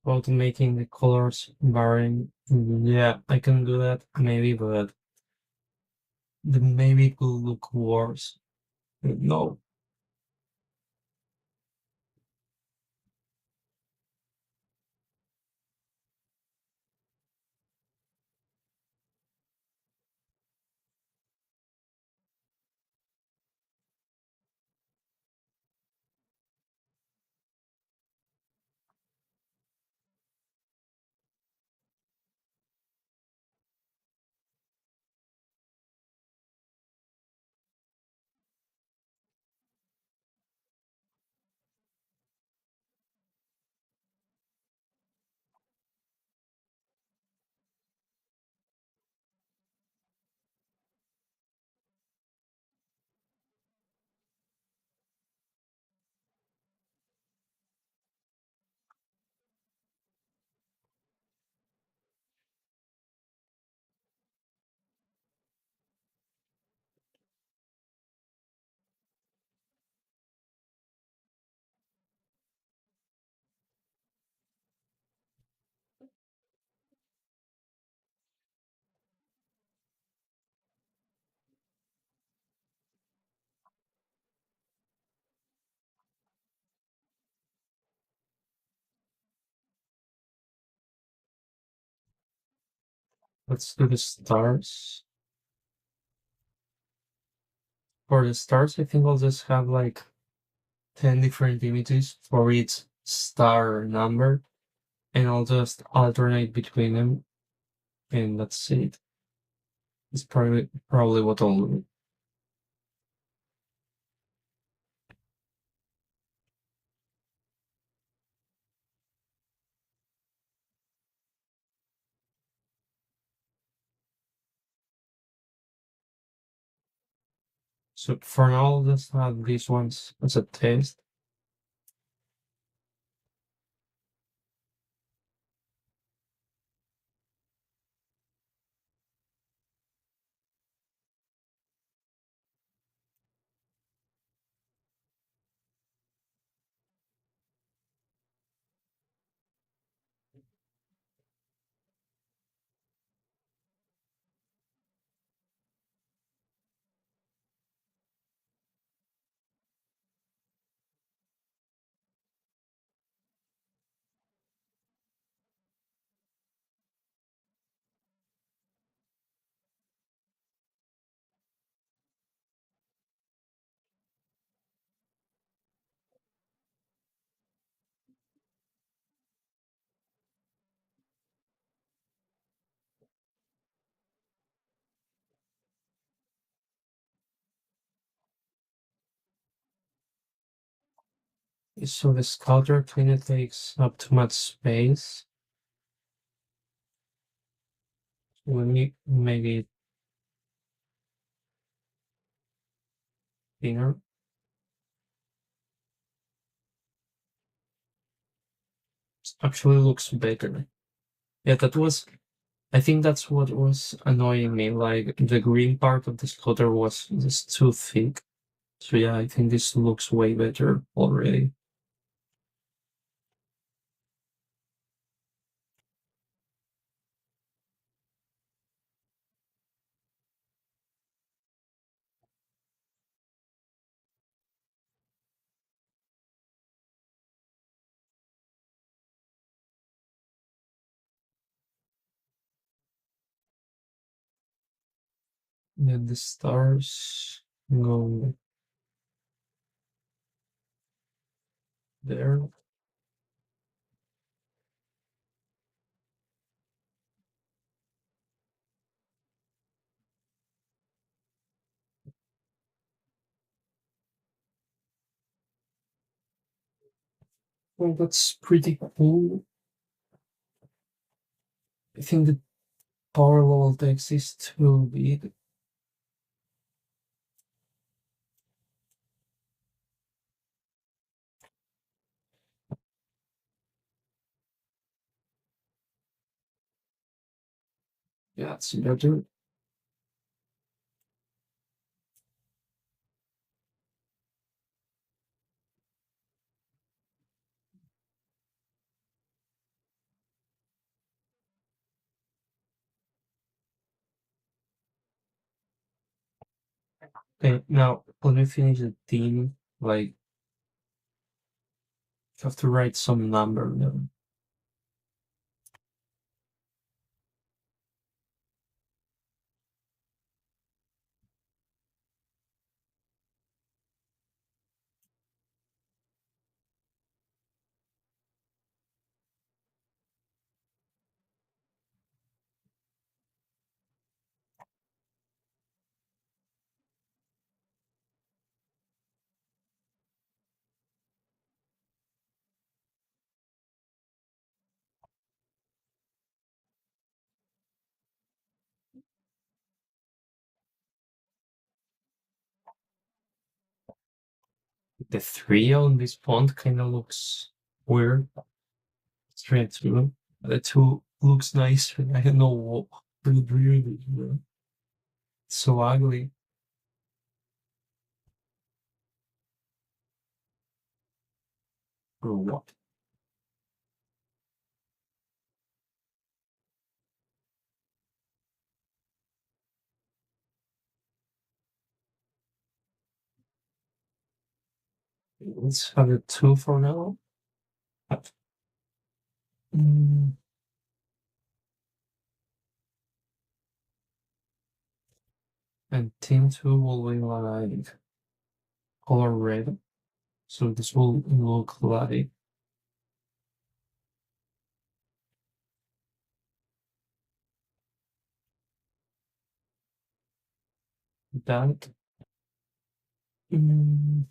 About making the colors varying. Yeah, I can do that maybe, but the maybe it will look worse. No, let's do the stars. For the stars, I think I'll just have like 10 different images for each star number, and I'll just alternate between them, and that's it. It's probably what I'll do. So for now, I'll just have these ones as a test. So the sculpture kind of takes up too much space. Let me make it thinner. It actually looks better. Yeah, that was. I think that's what was annoying me. Like the green part of the sculpture was just too thick. So yeah, I think this looks way better already. Then the stars go there. Well, that's pretty cool. I think the power level text is too big. Yeah, it's better. Okay, now let me finish the theme. Like, you have to write some number there. The three on this font kind of looks weird. Straight through. The two looks nice. I don't know what really so ugly or what. Let's have a two for now. Mm, and team two will be like color red. So this will look like that. Mm,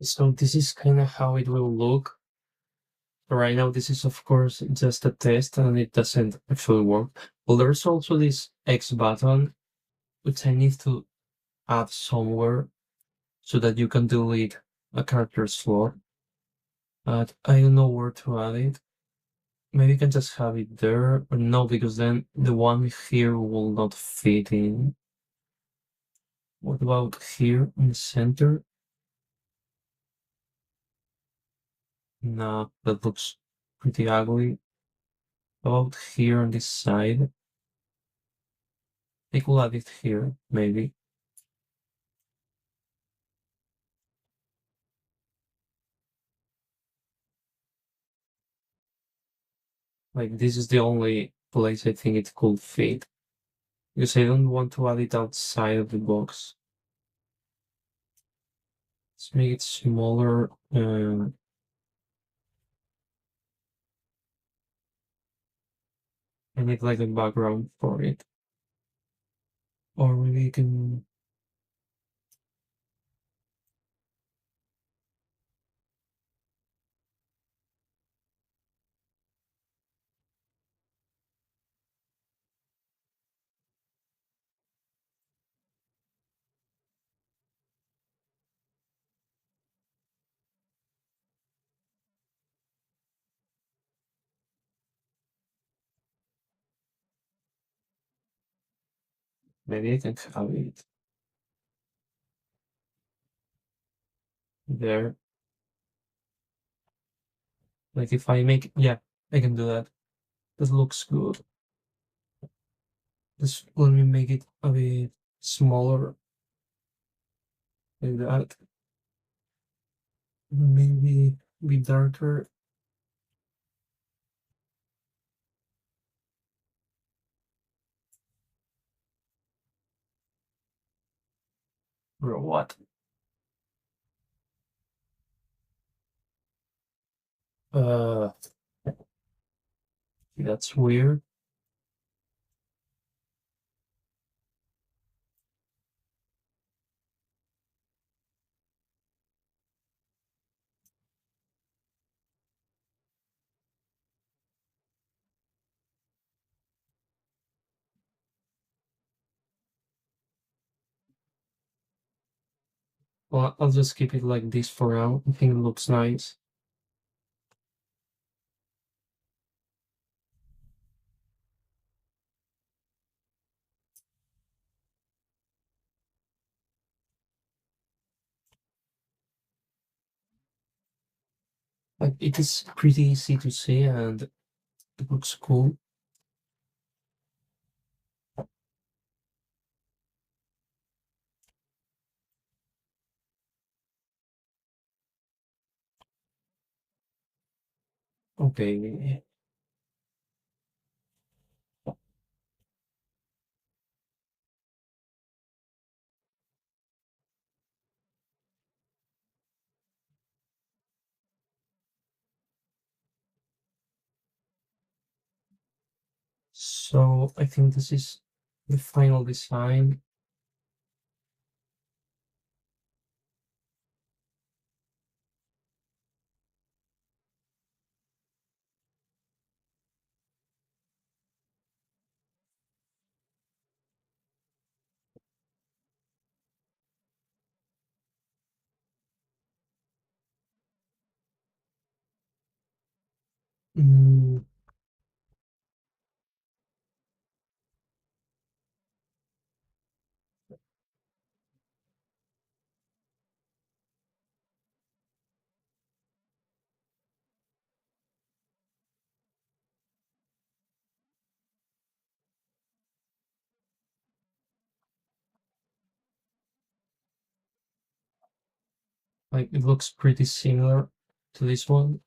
so this is kind of how it will look. Right now, this is of course just a test and it doesn't actually work. Well, there's also this X button, which I need to add somewhere so that you can delete a character slot. But I don't know where to add it. Maybe you can just have it there, or no, because then the one here will not fit in. What about here in the center? Nah, that looks pretty ugly. How about here on this side? I could add it here, maybe. Like this is the only place I think it could fit. Because I don't want to add it outside of the box. Let's make it smaller. I need like a background for it. Or maybe you can. Maybe I can have it there. Like if I make, yeah, I can do that. That looks good. Just let me make it a bit smaller like that. Maybe a bit darker. Or what? Uh, that's weird. Well, I'll just keep it like this for now. I think it looks nice. Like it is pretty easy to see and it looks cool. Okay. So I think this is the final design. Mm, like it looks pretty similar to this one.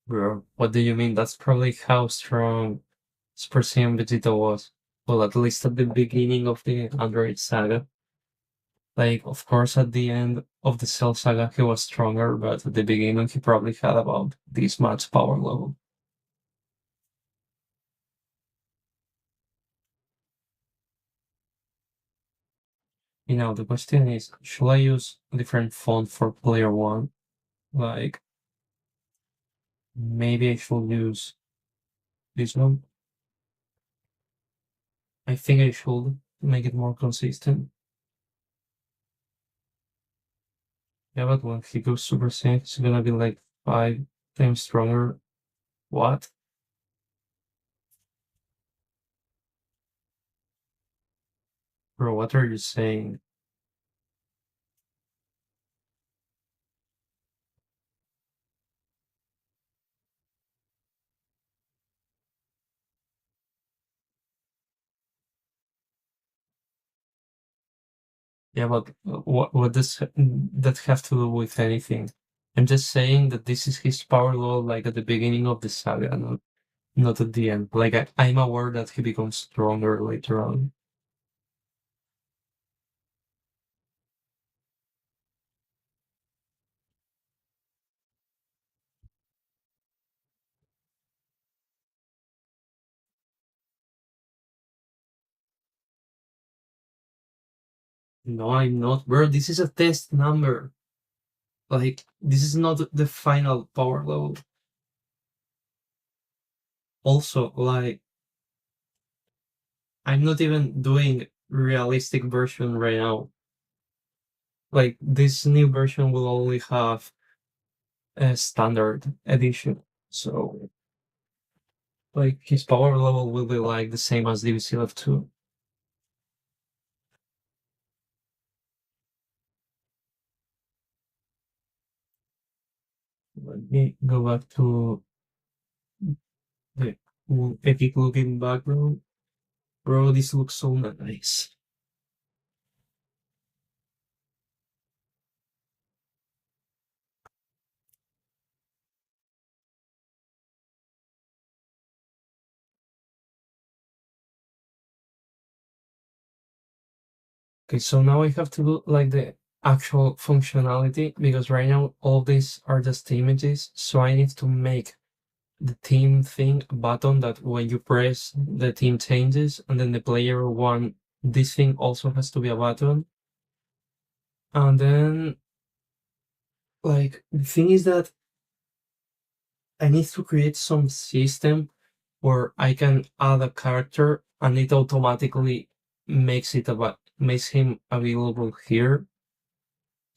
Bro, what do you mean? That's probably how strong Super Saiyan Vegeta was. Well, at least at the beginning of the Android saga. Like, of course, at the end of the Cell saga, he was stronger, but at the beginning, he probably had about this much power level. You know, the question is, should I use a different font for player one? Like, maybe I should use this one. I think I should make it more consistent. Yeah, but when he goes Super Saiyan, he's gonna be like 5 times stronger. What? Bro, what are you saying? Yeah, but what does that have to do with anything? I'm just saying that this is his power level like at the beginning of the saga, not at the end. Like I'm aware that he becomes stronger later on. No, I'm not, bro. This is a test number. Like this is not the final power level. Also, like I'm not even doing realistic version right now. Like this new version will only have a standard edition. So like his power level will be like the same as DBZ Left 2. Let me go back to the cool epic looking background. Bro, this looks so nice. Okay, so now I have to do like the actual functionality because right now all these are just images. So I need to make the team thing button that when you press the team changes, and then the player one, this thing also has to be a button. And then like the thing is that I need to create some system where I can add a character and it automatically makes him available here,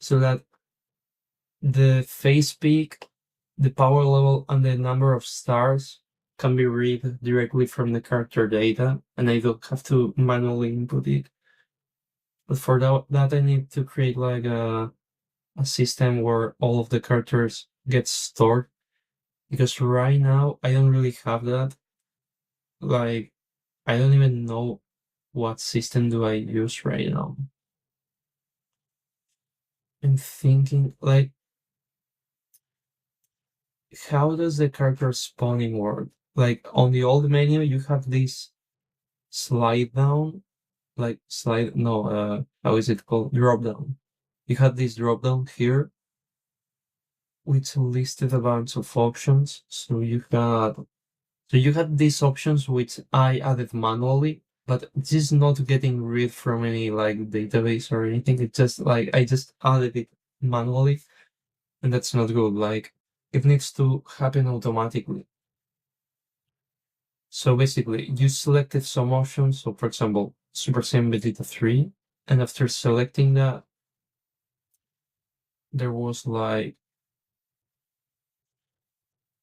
so that the face peak, the power level, and the number of stars can be read directly from the character data, and I don't have to manually input it. But for that I need to create like a system where all of the characters get stored, because right now I don't really have that. Like, I don't even know what system do I use right now. I'm thinking, like, how does the character spawning work? Like, on the old menu, you have this slide down, like, no, how is it called? Drop down. You had this drop down here, which listed a bunch of options. So you had these options which I added manually, but this is not getting read from any like database or anything. It's just like I just added it manually, and that's not good. Like it needs to happen automatically. So basically, you selected some options. So for example, Super Saiyan Vegeta 3, and after selecting that, there was like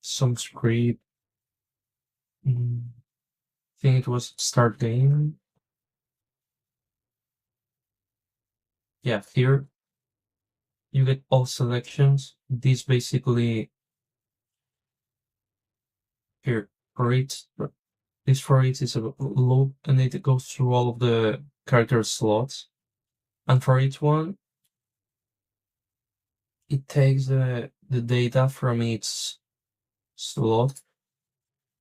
some script. I think it was start game. Yeah, here you get all selections. This basically here for each this for each is a loop, and it goes through all of the character slots. And for each one, it takes the data from each slot,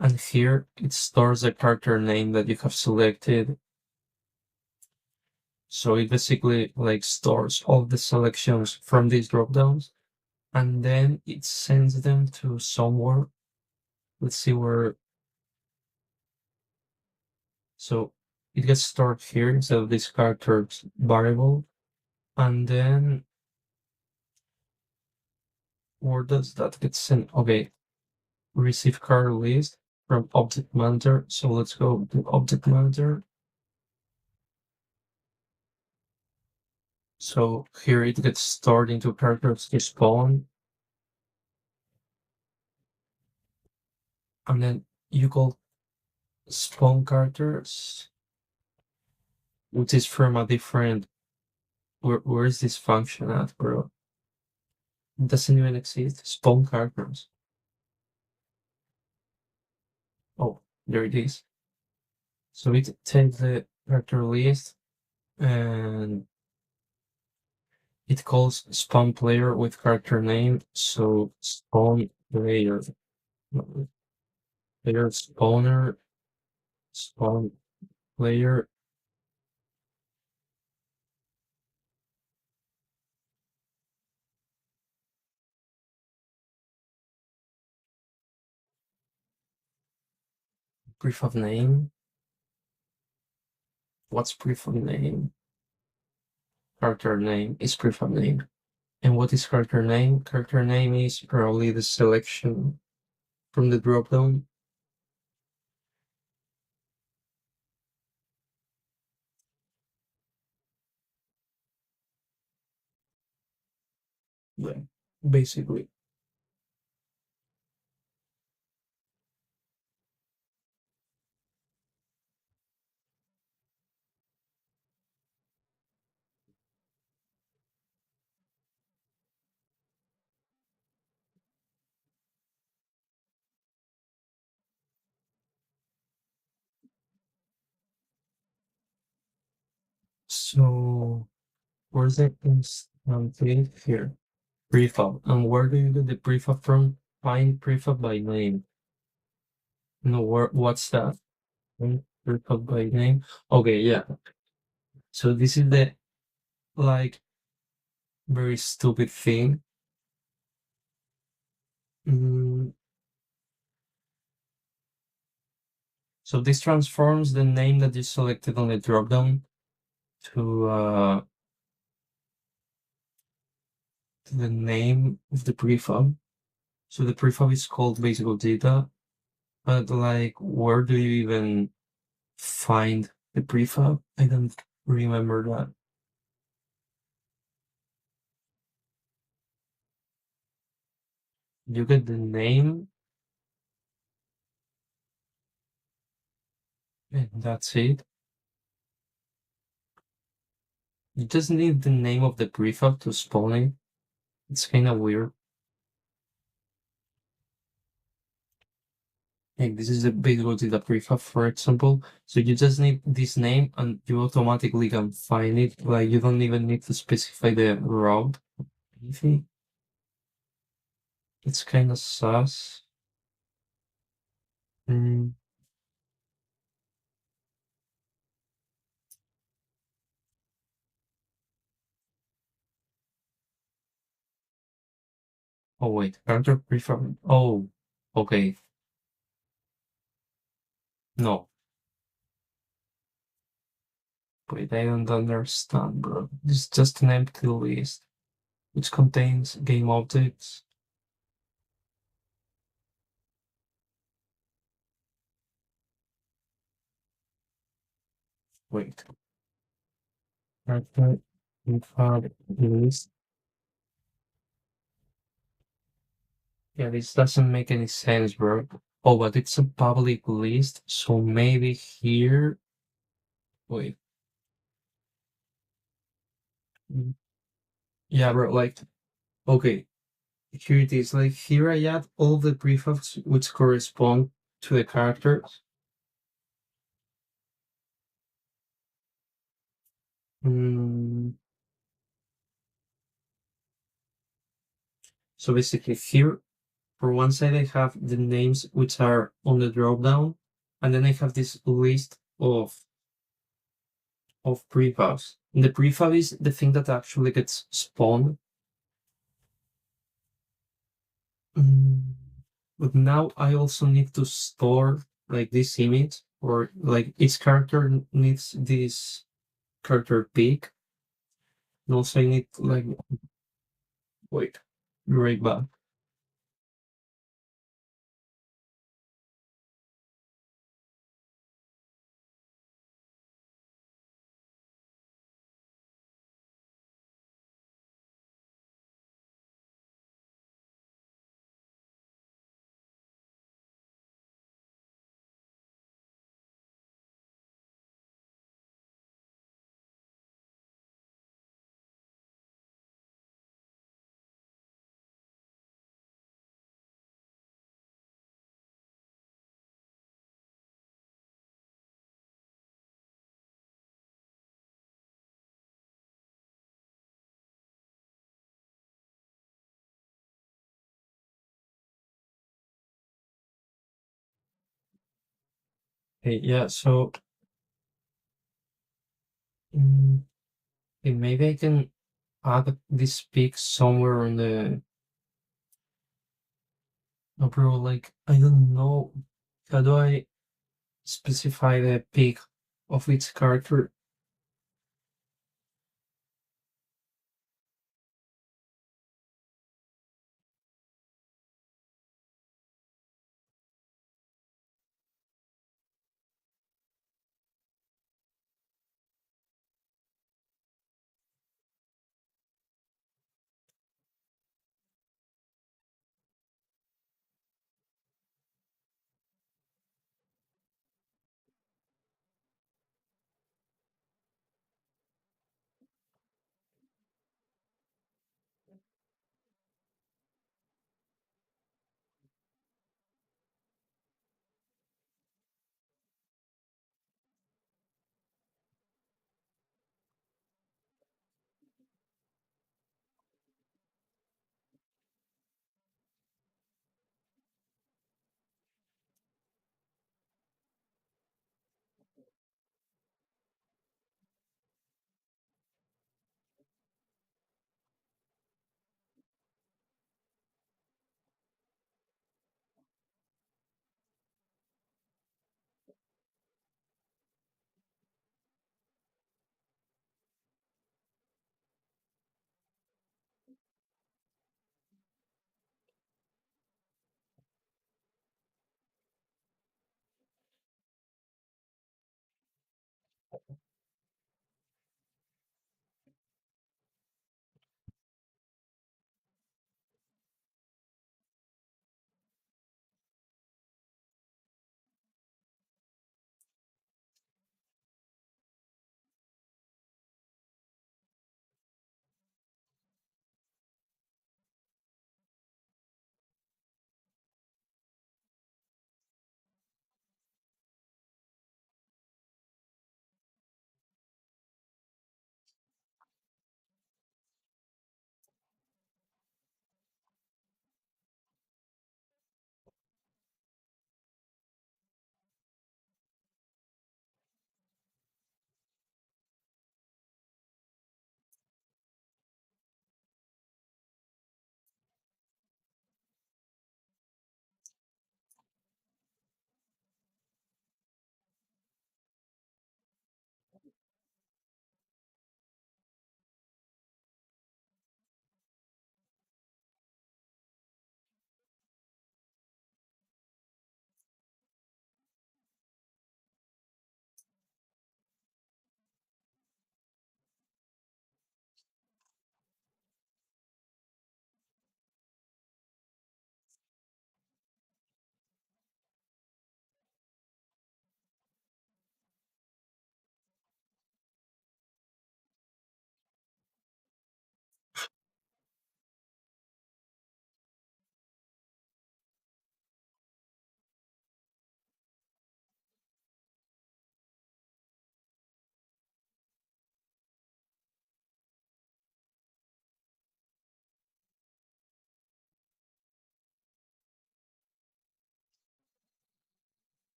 and here it stores the character name that you have selected. So it basically like stores all the selections from these dropdowns, and then it sends them to somewhere. Let's see where. So it gets stored here instead of this character's variable. And then where does that get sent? Okay, receive card list from object manager. So let's go to object manager. So here it gets stored into characters spawn. And then you call spawn characters, which is from a different. Where is this function at, bro? It doesn't even exist. Spawn characters. Oh, there it is. So it takes the character list and it calls spawn player with character name. So spawn player, player spawner, spawn player. Proof of name. What's proof of name? Character name is proof of name. And what is character name? Character name is probably the selection from the dropdown. Yeah, basically. So where's the instant here? Prefab. And where do you get the prefab from? Find prefab by name. No, what's that? Prefab by name. Okay, yeah. So this is the like very stupid thing. Mm, so this transforms the name that you selected on the dropdown to the name of the prefab. So the prefab is called basic data, but like where do you even find the prefab? I don't remember that. You get the name and that's it. You just need the name of the prefab to spawn it. It's kind of weird. Like this is the basic data prefab, for example. So you just need this name and you automatically can find it. Like you don't even need to specify the route. Anything. It's kind of sus. Mm. Oh wait, character prefab. Oh, okay. No, wait, I don't understand, bro. It's just an empty list which contains game objects. Wait, character prefab list. Yeah, this doesn't make any sense, bro. Oh, but it's a public list, so maybe here. Wait. Mm, yeah, bro. Like, okay, here it is. Like, here I add all the prefabs which correspond to the characters. Mm, so basically, here for one side, I have the names which are on the dropdown, and then I have this list of prefabs. And the prefab is the thing that actually gets spawned. Mm, but now I also need to store like this image, or like each character needs this character pick. And also I need like wait, be right back. Hey, yeah, so mm, okay, maybe I can add this pick somewhere on the bro, like I don't know. How do I specify the pick of each character?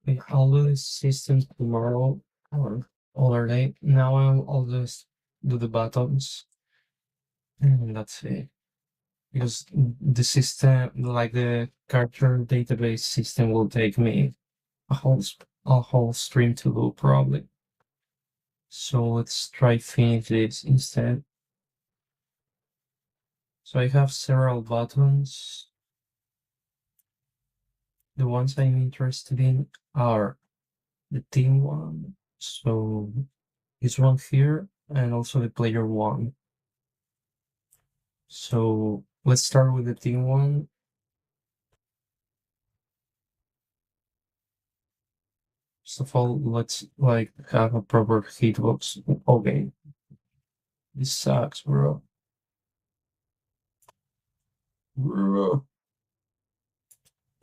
Okay, I'll do this system tomorrow or other day. Now I'll just do the buttons and that's it. Because the system, like the character database system, will take me a whole stream to do probably. So let's try finish this instead. So I have several buttons. The ones I'm interested in are the team one. So this one here and also the player one. So let's start with the team one. First of all, let's like have a proper hitbox. Okay, this sucks, bro. Bro.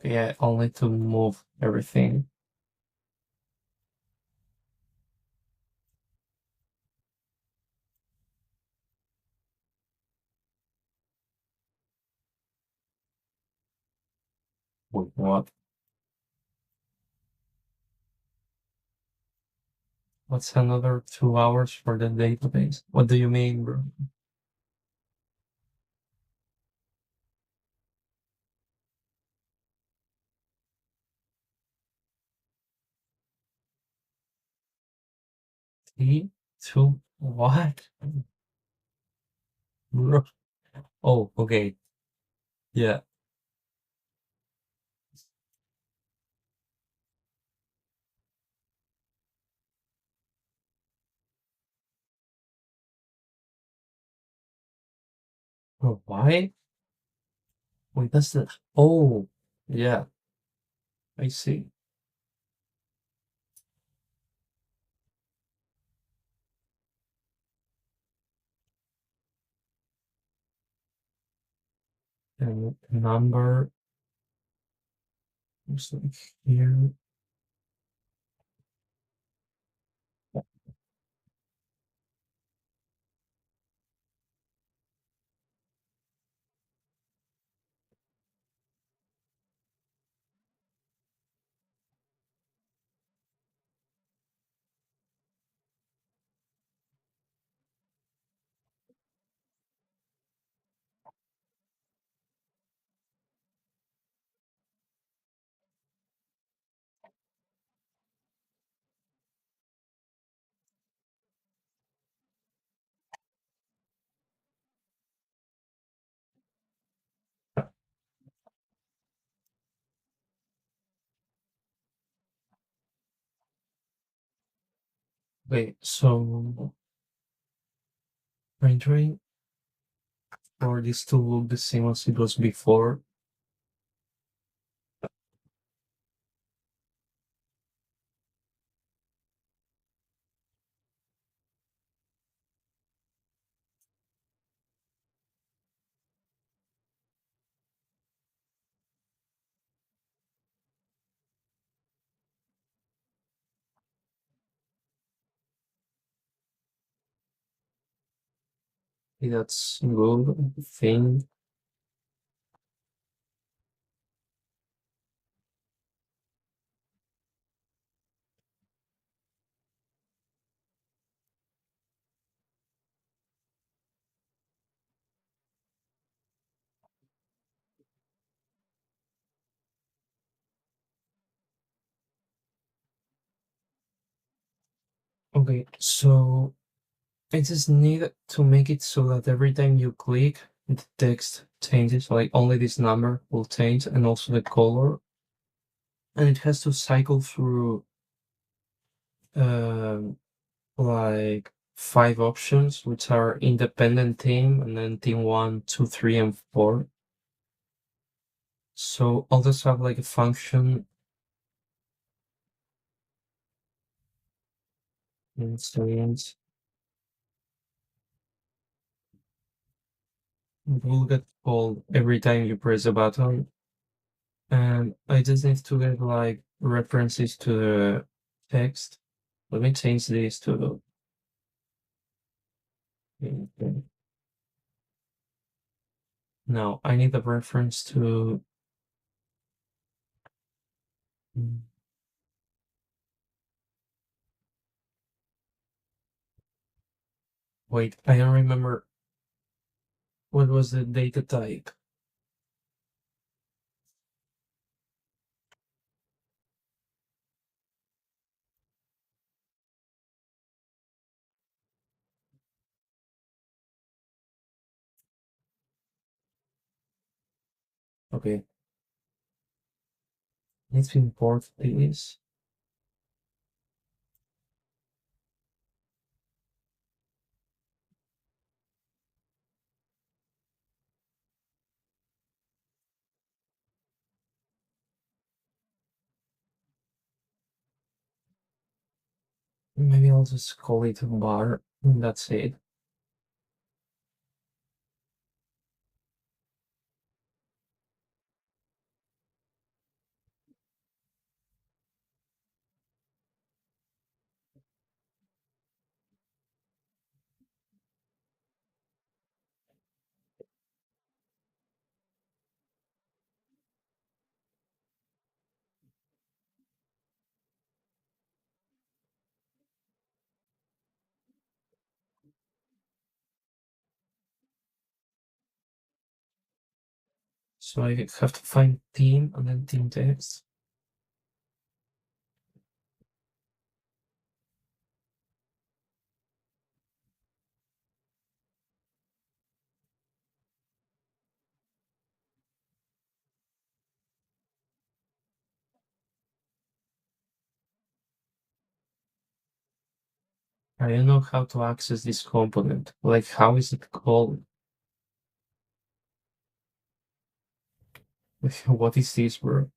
Okay, I'll need to move everything. Wait, what? What's another 2 hours for the database? What do you mean, bro? T2? What? Bro. Oh, okay. Yeah. Oh, why? Wait, that's the. Oh, yeah, I see. And number is like here. Wait, so rendering for this to look the same as it was before. That's good thing. Okay, so I just need to make it so that every time you click, the text changes. Like only this number will change, and also the color, and it has to cycle through um like 5 options, which are independent team, and then team 1, 2, 3, and 4. So I'll just have like a function instance. It will get called every time you press a button. And I just need to get like references to the text. Let me change this to now I need a reference to Wait, I don't remember what was the data type. Okay, let's import this. Maybe I'll just call it a bar, and that's it. So I have to find team and then team text. I don't know how to access this component. Like, how is it called? What is this, bro?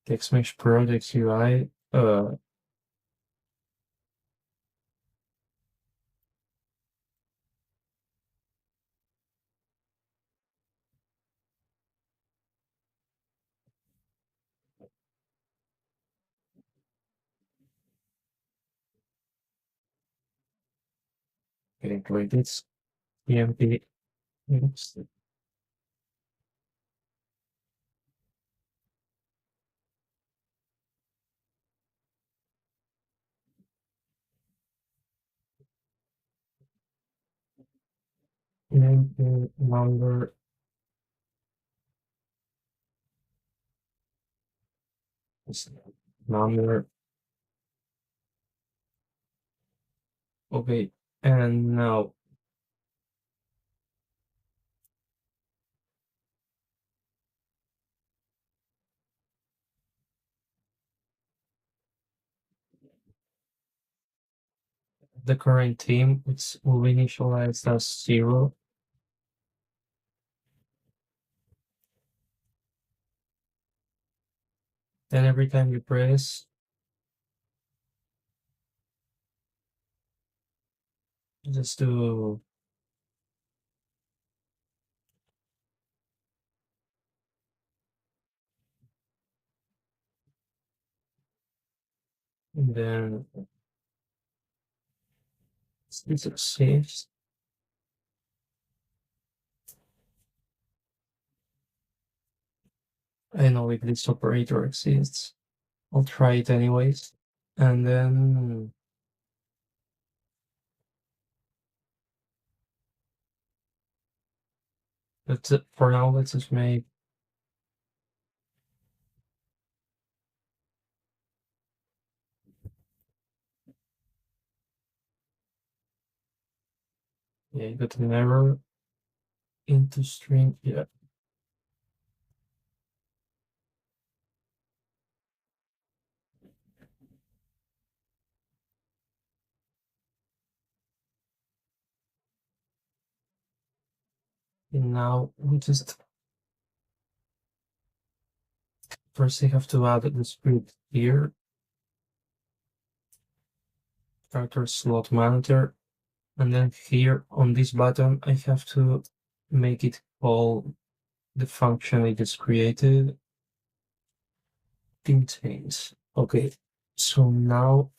Text Mesh Projects UI. Okay, wait, it's EMP. Oops. EMP number. Number. Okay, and now the current team, which will be initialized as 0. Then every time you press, just to and then it's saves. I know if this operator exists. I'll try it anyways. And then that's it for now. Let's just make got an error into string. Yeah. And now we just first I have to add the script here. Character slot manager. And then here on this button, I have to make it call the function I just created. Team change. Okay. So now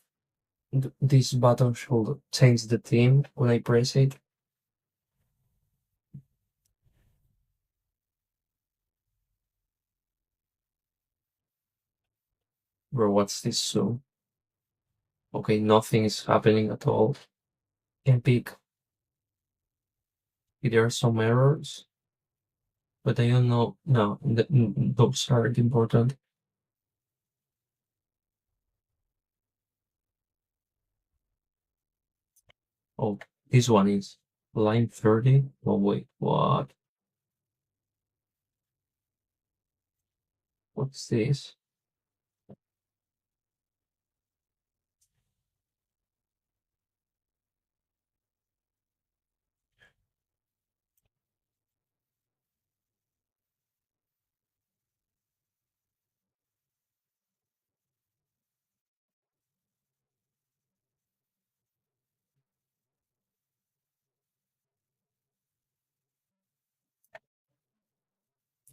this button should change the theme when I press it. Bro, what's this so? Okay, nothing is happening at all. Epic. there are some errors, but I don't know. No, those aren't important. Oh, this one is line 30. Oh, wait, what? What's this?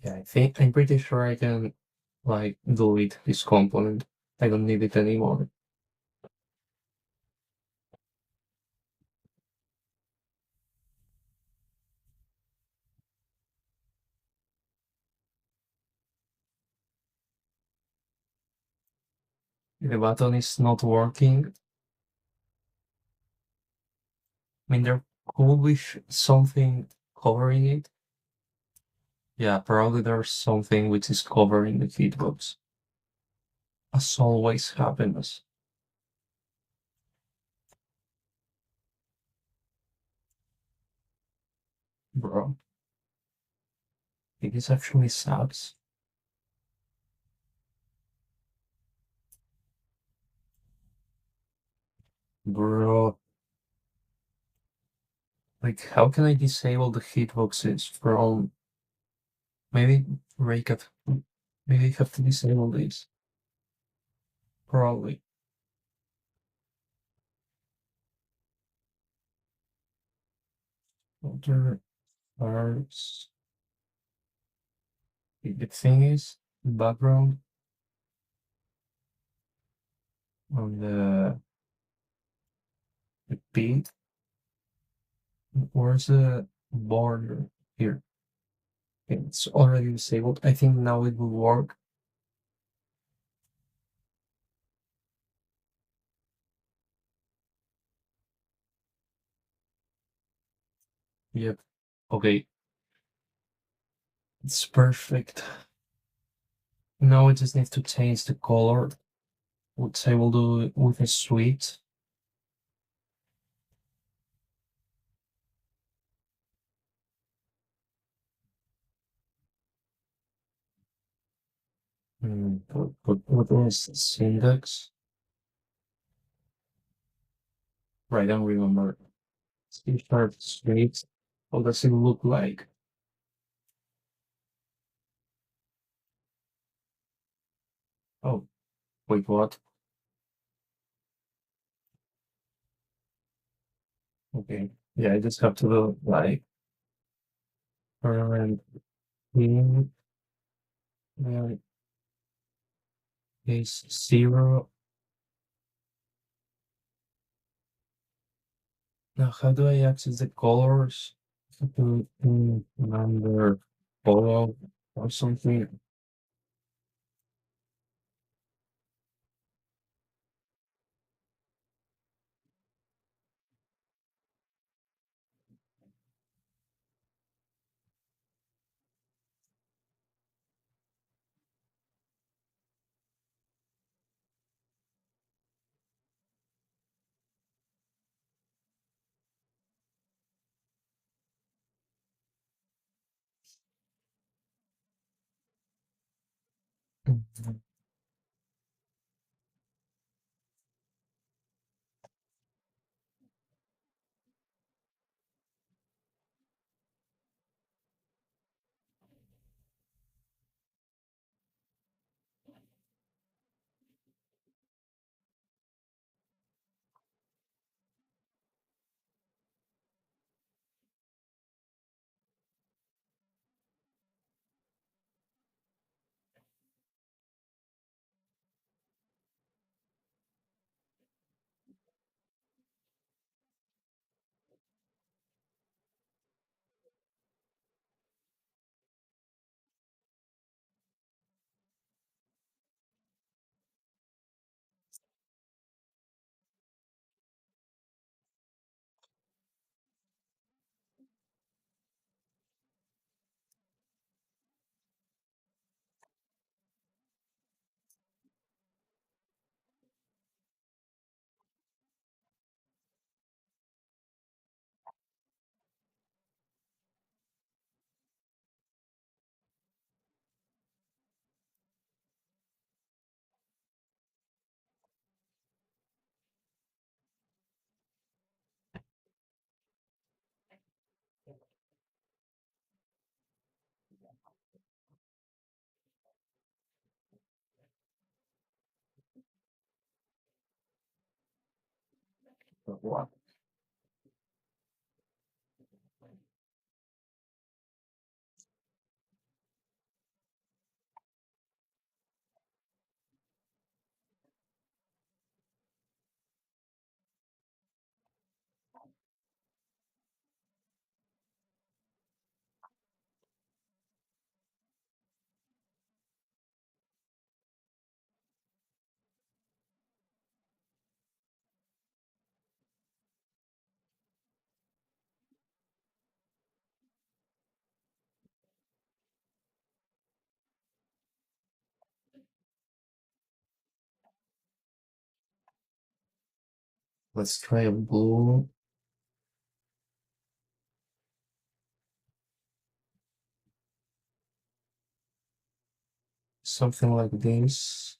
Yeah, I'm pretty sure I can like delete this component. I don't need it anymore. The button is not working. I mean, there could be something covering it. Yeah, probably there's something which is covering the hitbox. As always happens, bro. It actually sucks. Bro, like how can I disable the hitboxes from maybe break it? Maybe I have to disable this. Probably. Other parts. The thing is, background on the beat. Where's the border here? It's already disabled. I think now it will work. Yep. Okay, it's perfect. Now I just need to change the color, which I will do with a suite. What was syntax? Right, I don't remember. C sharp suite. How does it look like? Oh, wait, what? Okay. Yeah, I just have to do like current thing is 0. Now, how do I access the colors? To number photo or something. What? Let's try a blue. Something like this.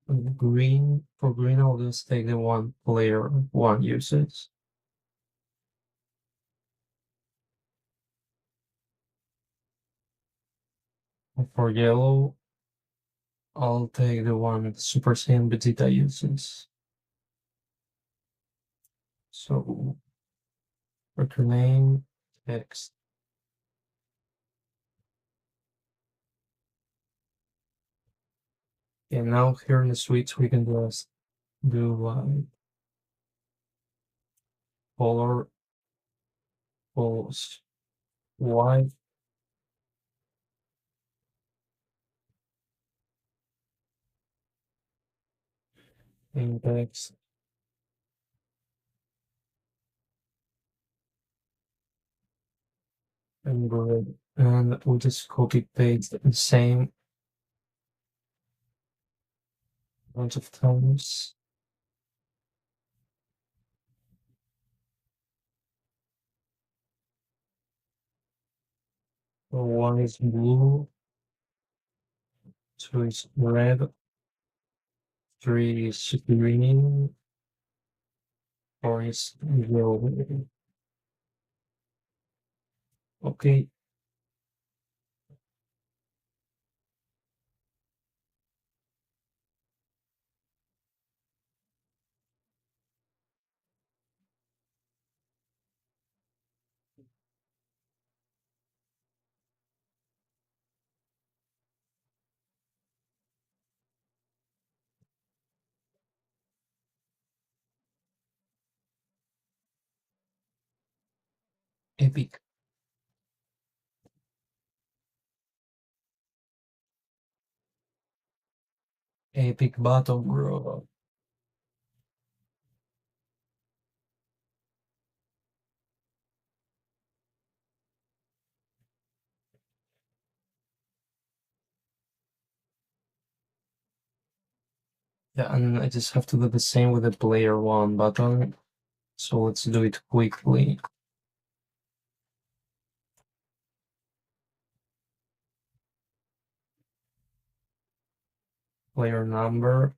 And green, for green, I'll just take the one player one uses. And for yellow, I'll take the one Super Saiyan Vegeta uses. So, record name, text. And now here in the switch, we can just do like color follows white index and red. And we'll just copy paste the same bunch of times. So one is blue, two is red, three is green, four is yellow. Okay, epic, epic battle, bro. Yeah, and I just have to do the same with the player one button. So let's do it quickly. Player number.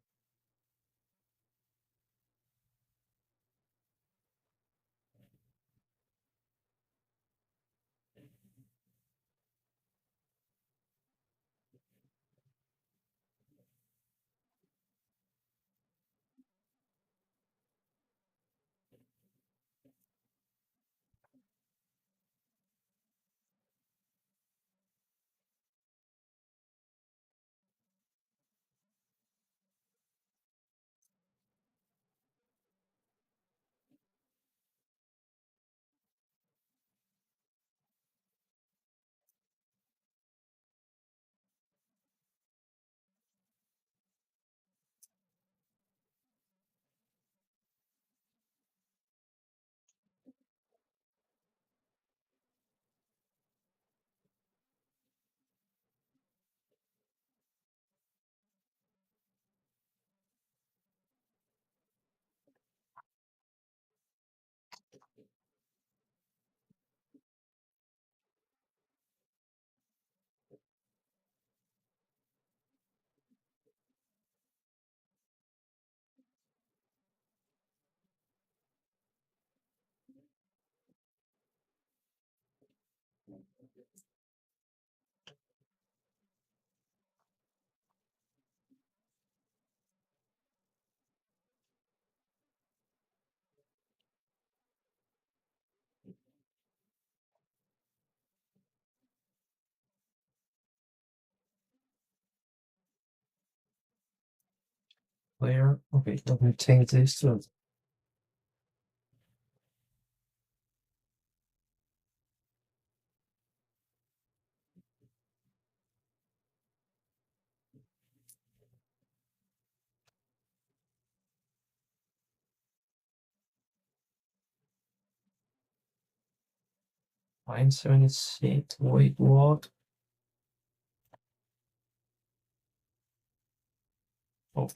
Player. Okay, let me change this to line 76. Wait, what? Oh,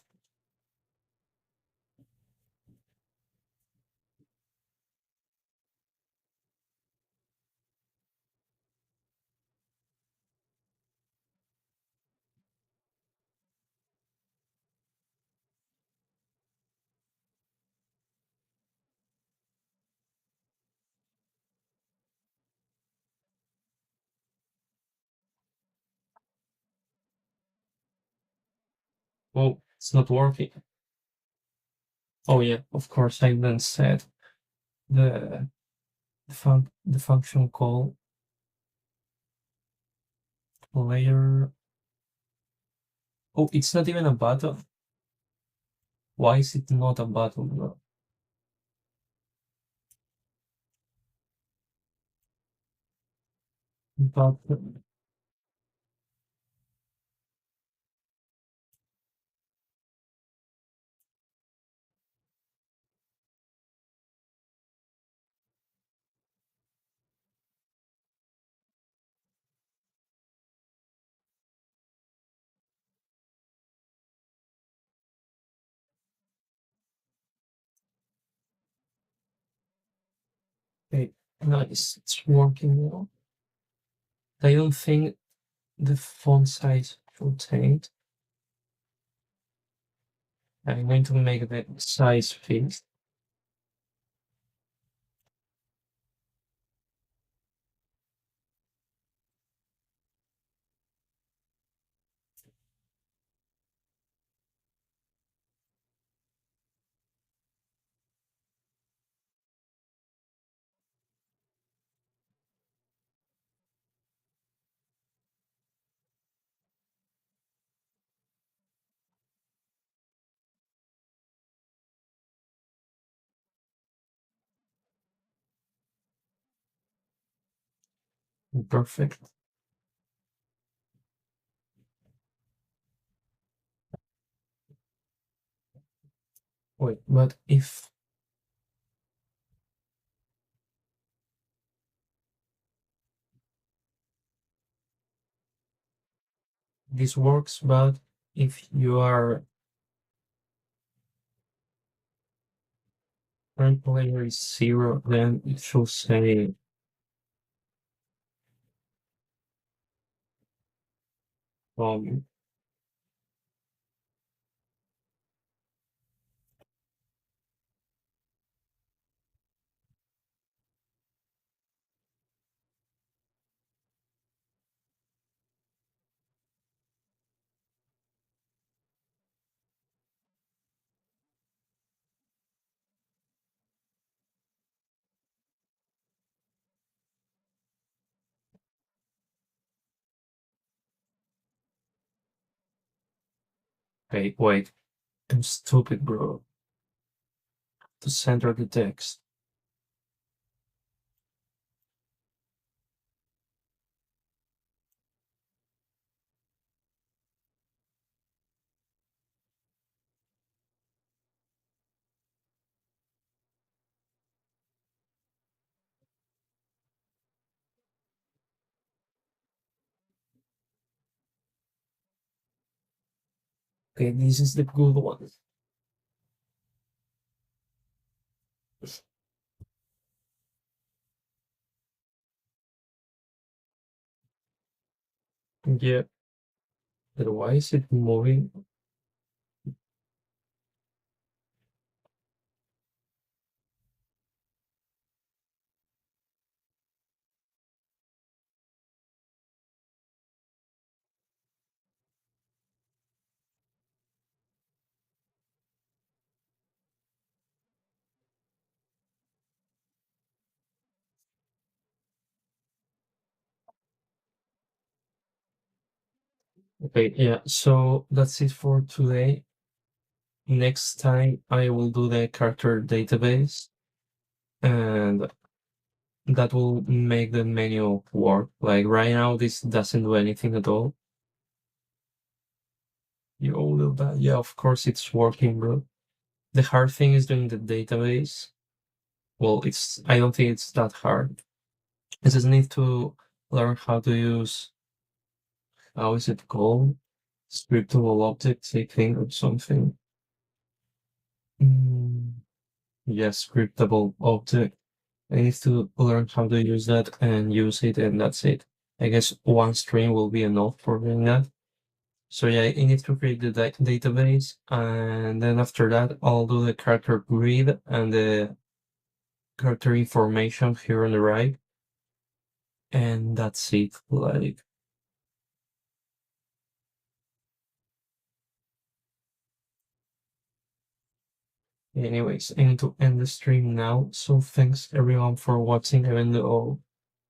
oh, it's not working. Oh yeah, of course. I then said the the function call player. Oh, it's not even a button. Why is it not a button, bro? But okay, nice. It's working now. I don't think the font size should change. I'm going to make the size fixed. Perfect. Wait, but if this works, but if your current player is 0, then it should say um okay, wait, I'm stupid, bro. To center the text. Okay, this is the good one. Yeah, but why is it moving? Okay, yeah, so that's it for today. next time I will do the character database, and that will make the menu work. Like right now, this doesn't do anything at all. You little bad. Yeah, of course it's working, bro. The hard thing is doing the database. Well, I don't think it's that hard. I just need to learn how to use, how is it called? Scriptable objects, I think, or something. Mm, yes, scriptable object. I need to learn how to use that and use it, and that's it. I guess one string will be enough for doing that. So yeah, I need to create the database, and then after that, I'll do the character grid and the character information here on the right, and that's it. Like, anyways, I need to end the stream now. So thanks everyone for watching, even though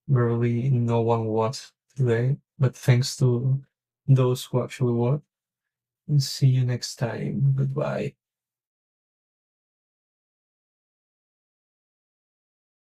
barely no one watched today. But thanks to those who actually watched. And see you next time. Goodbye.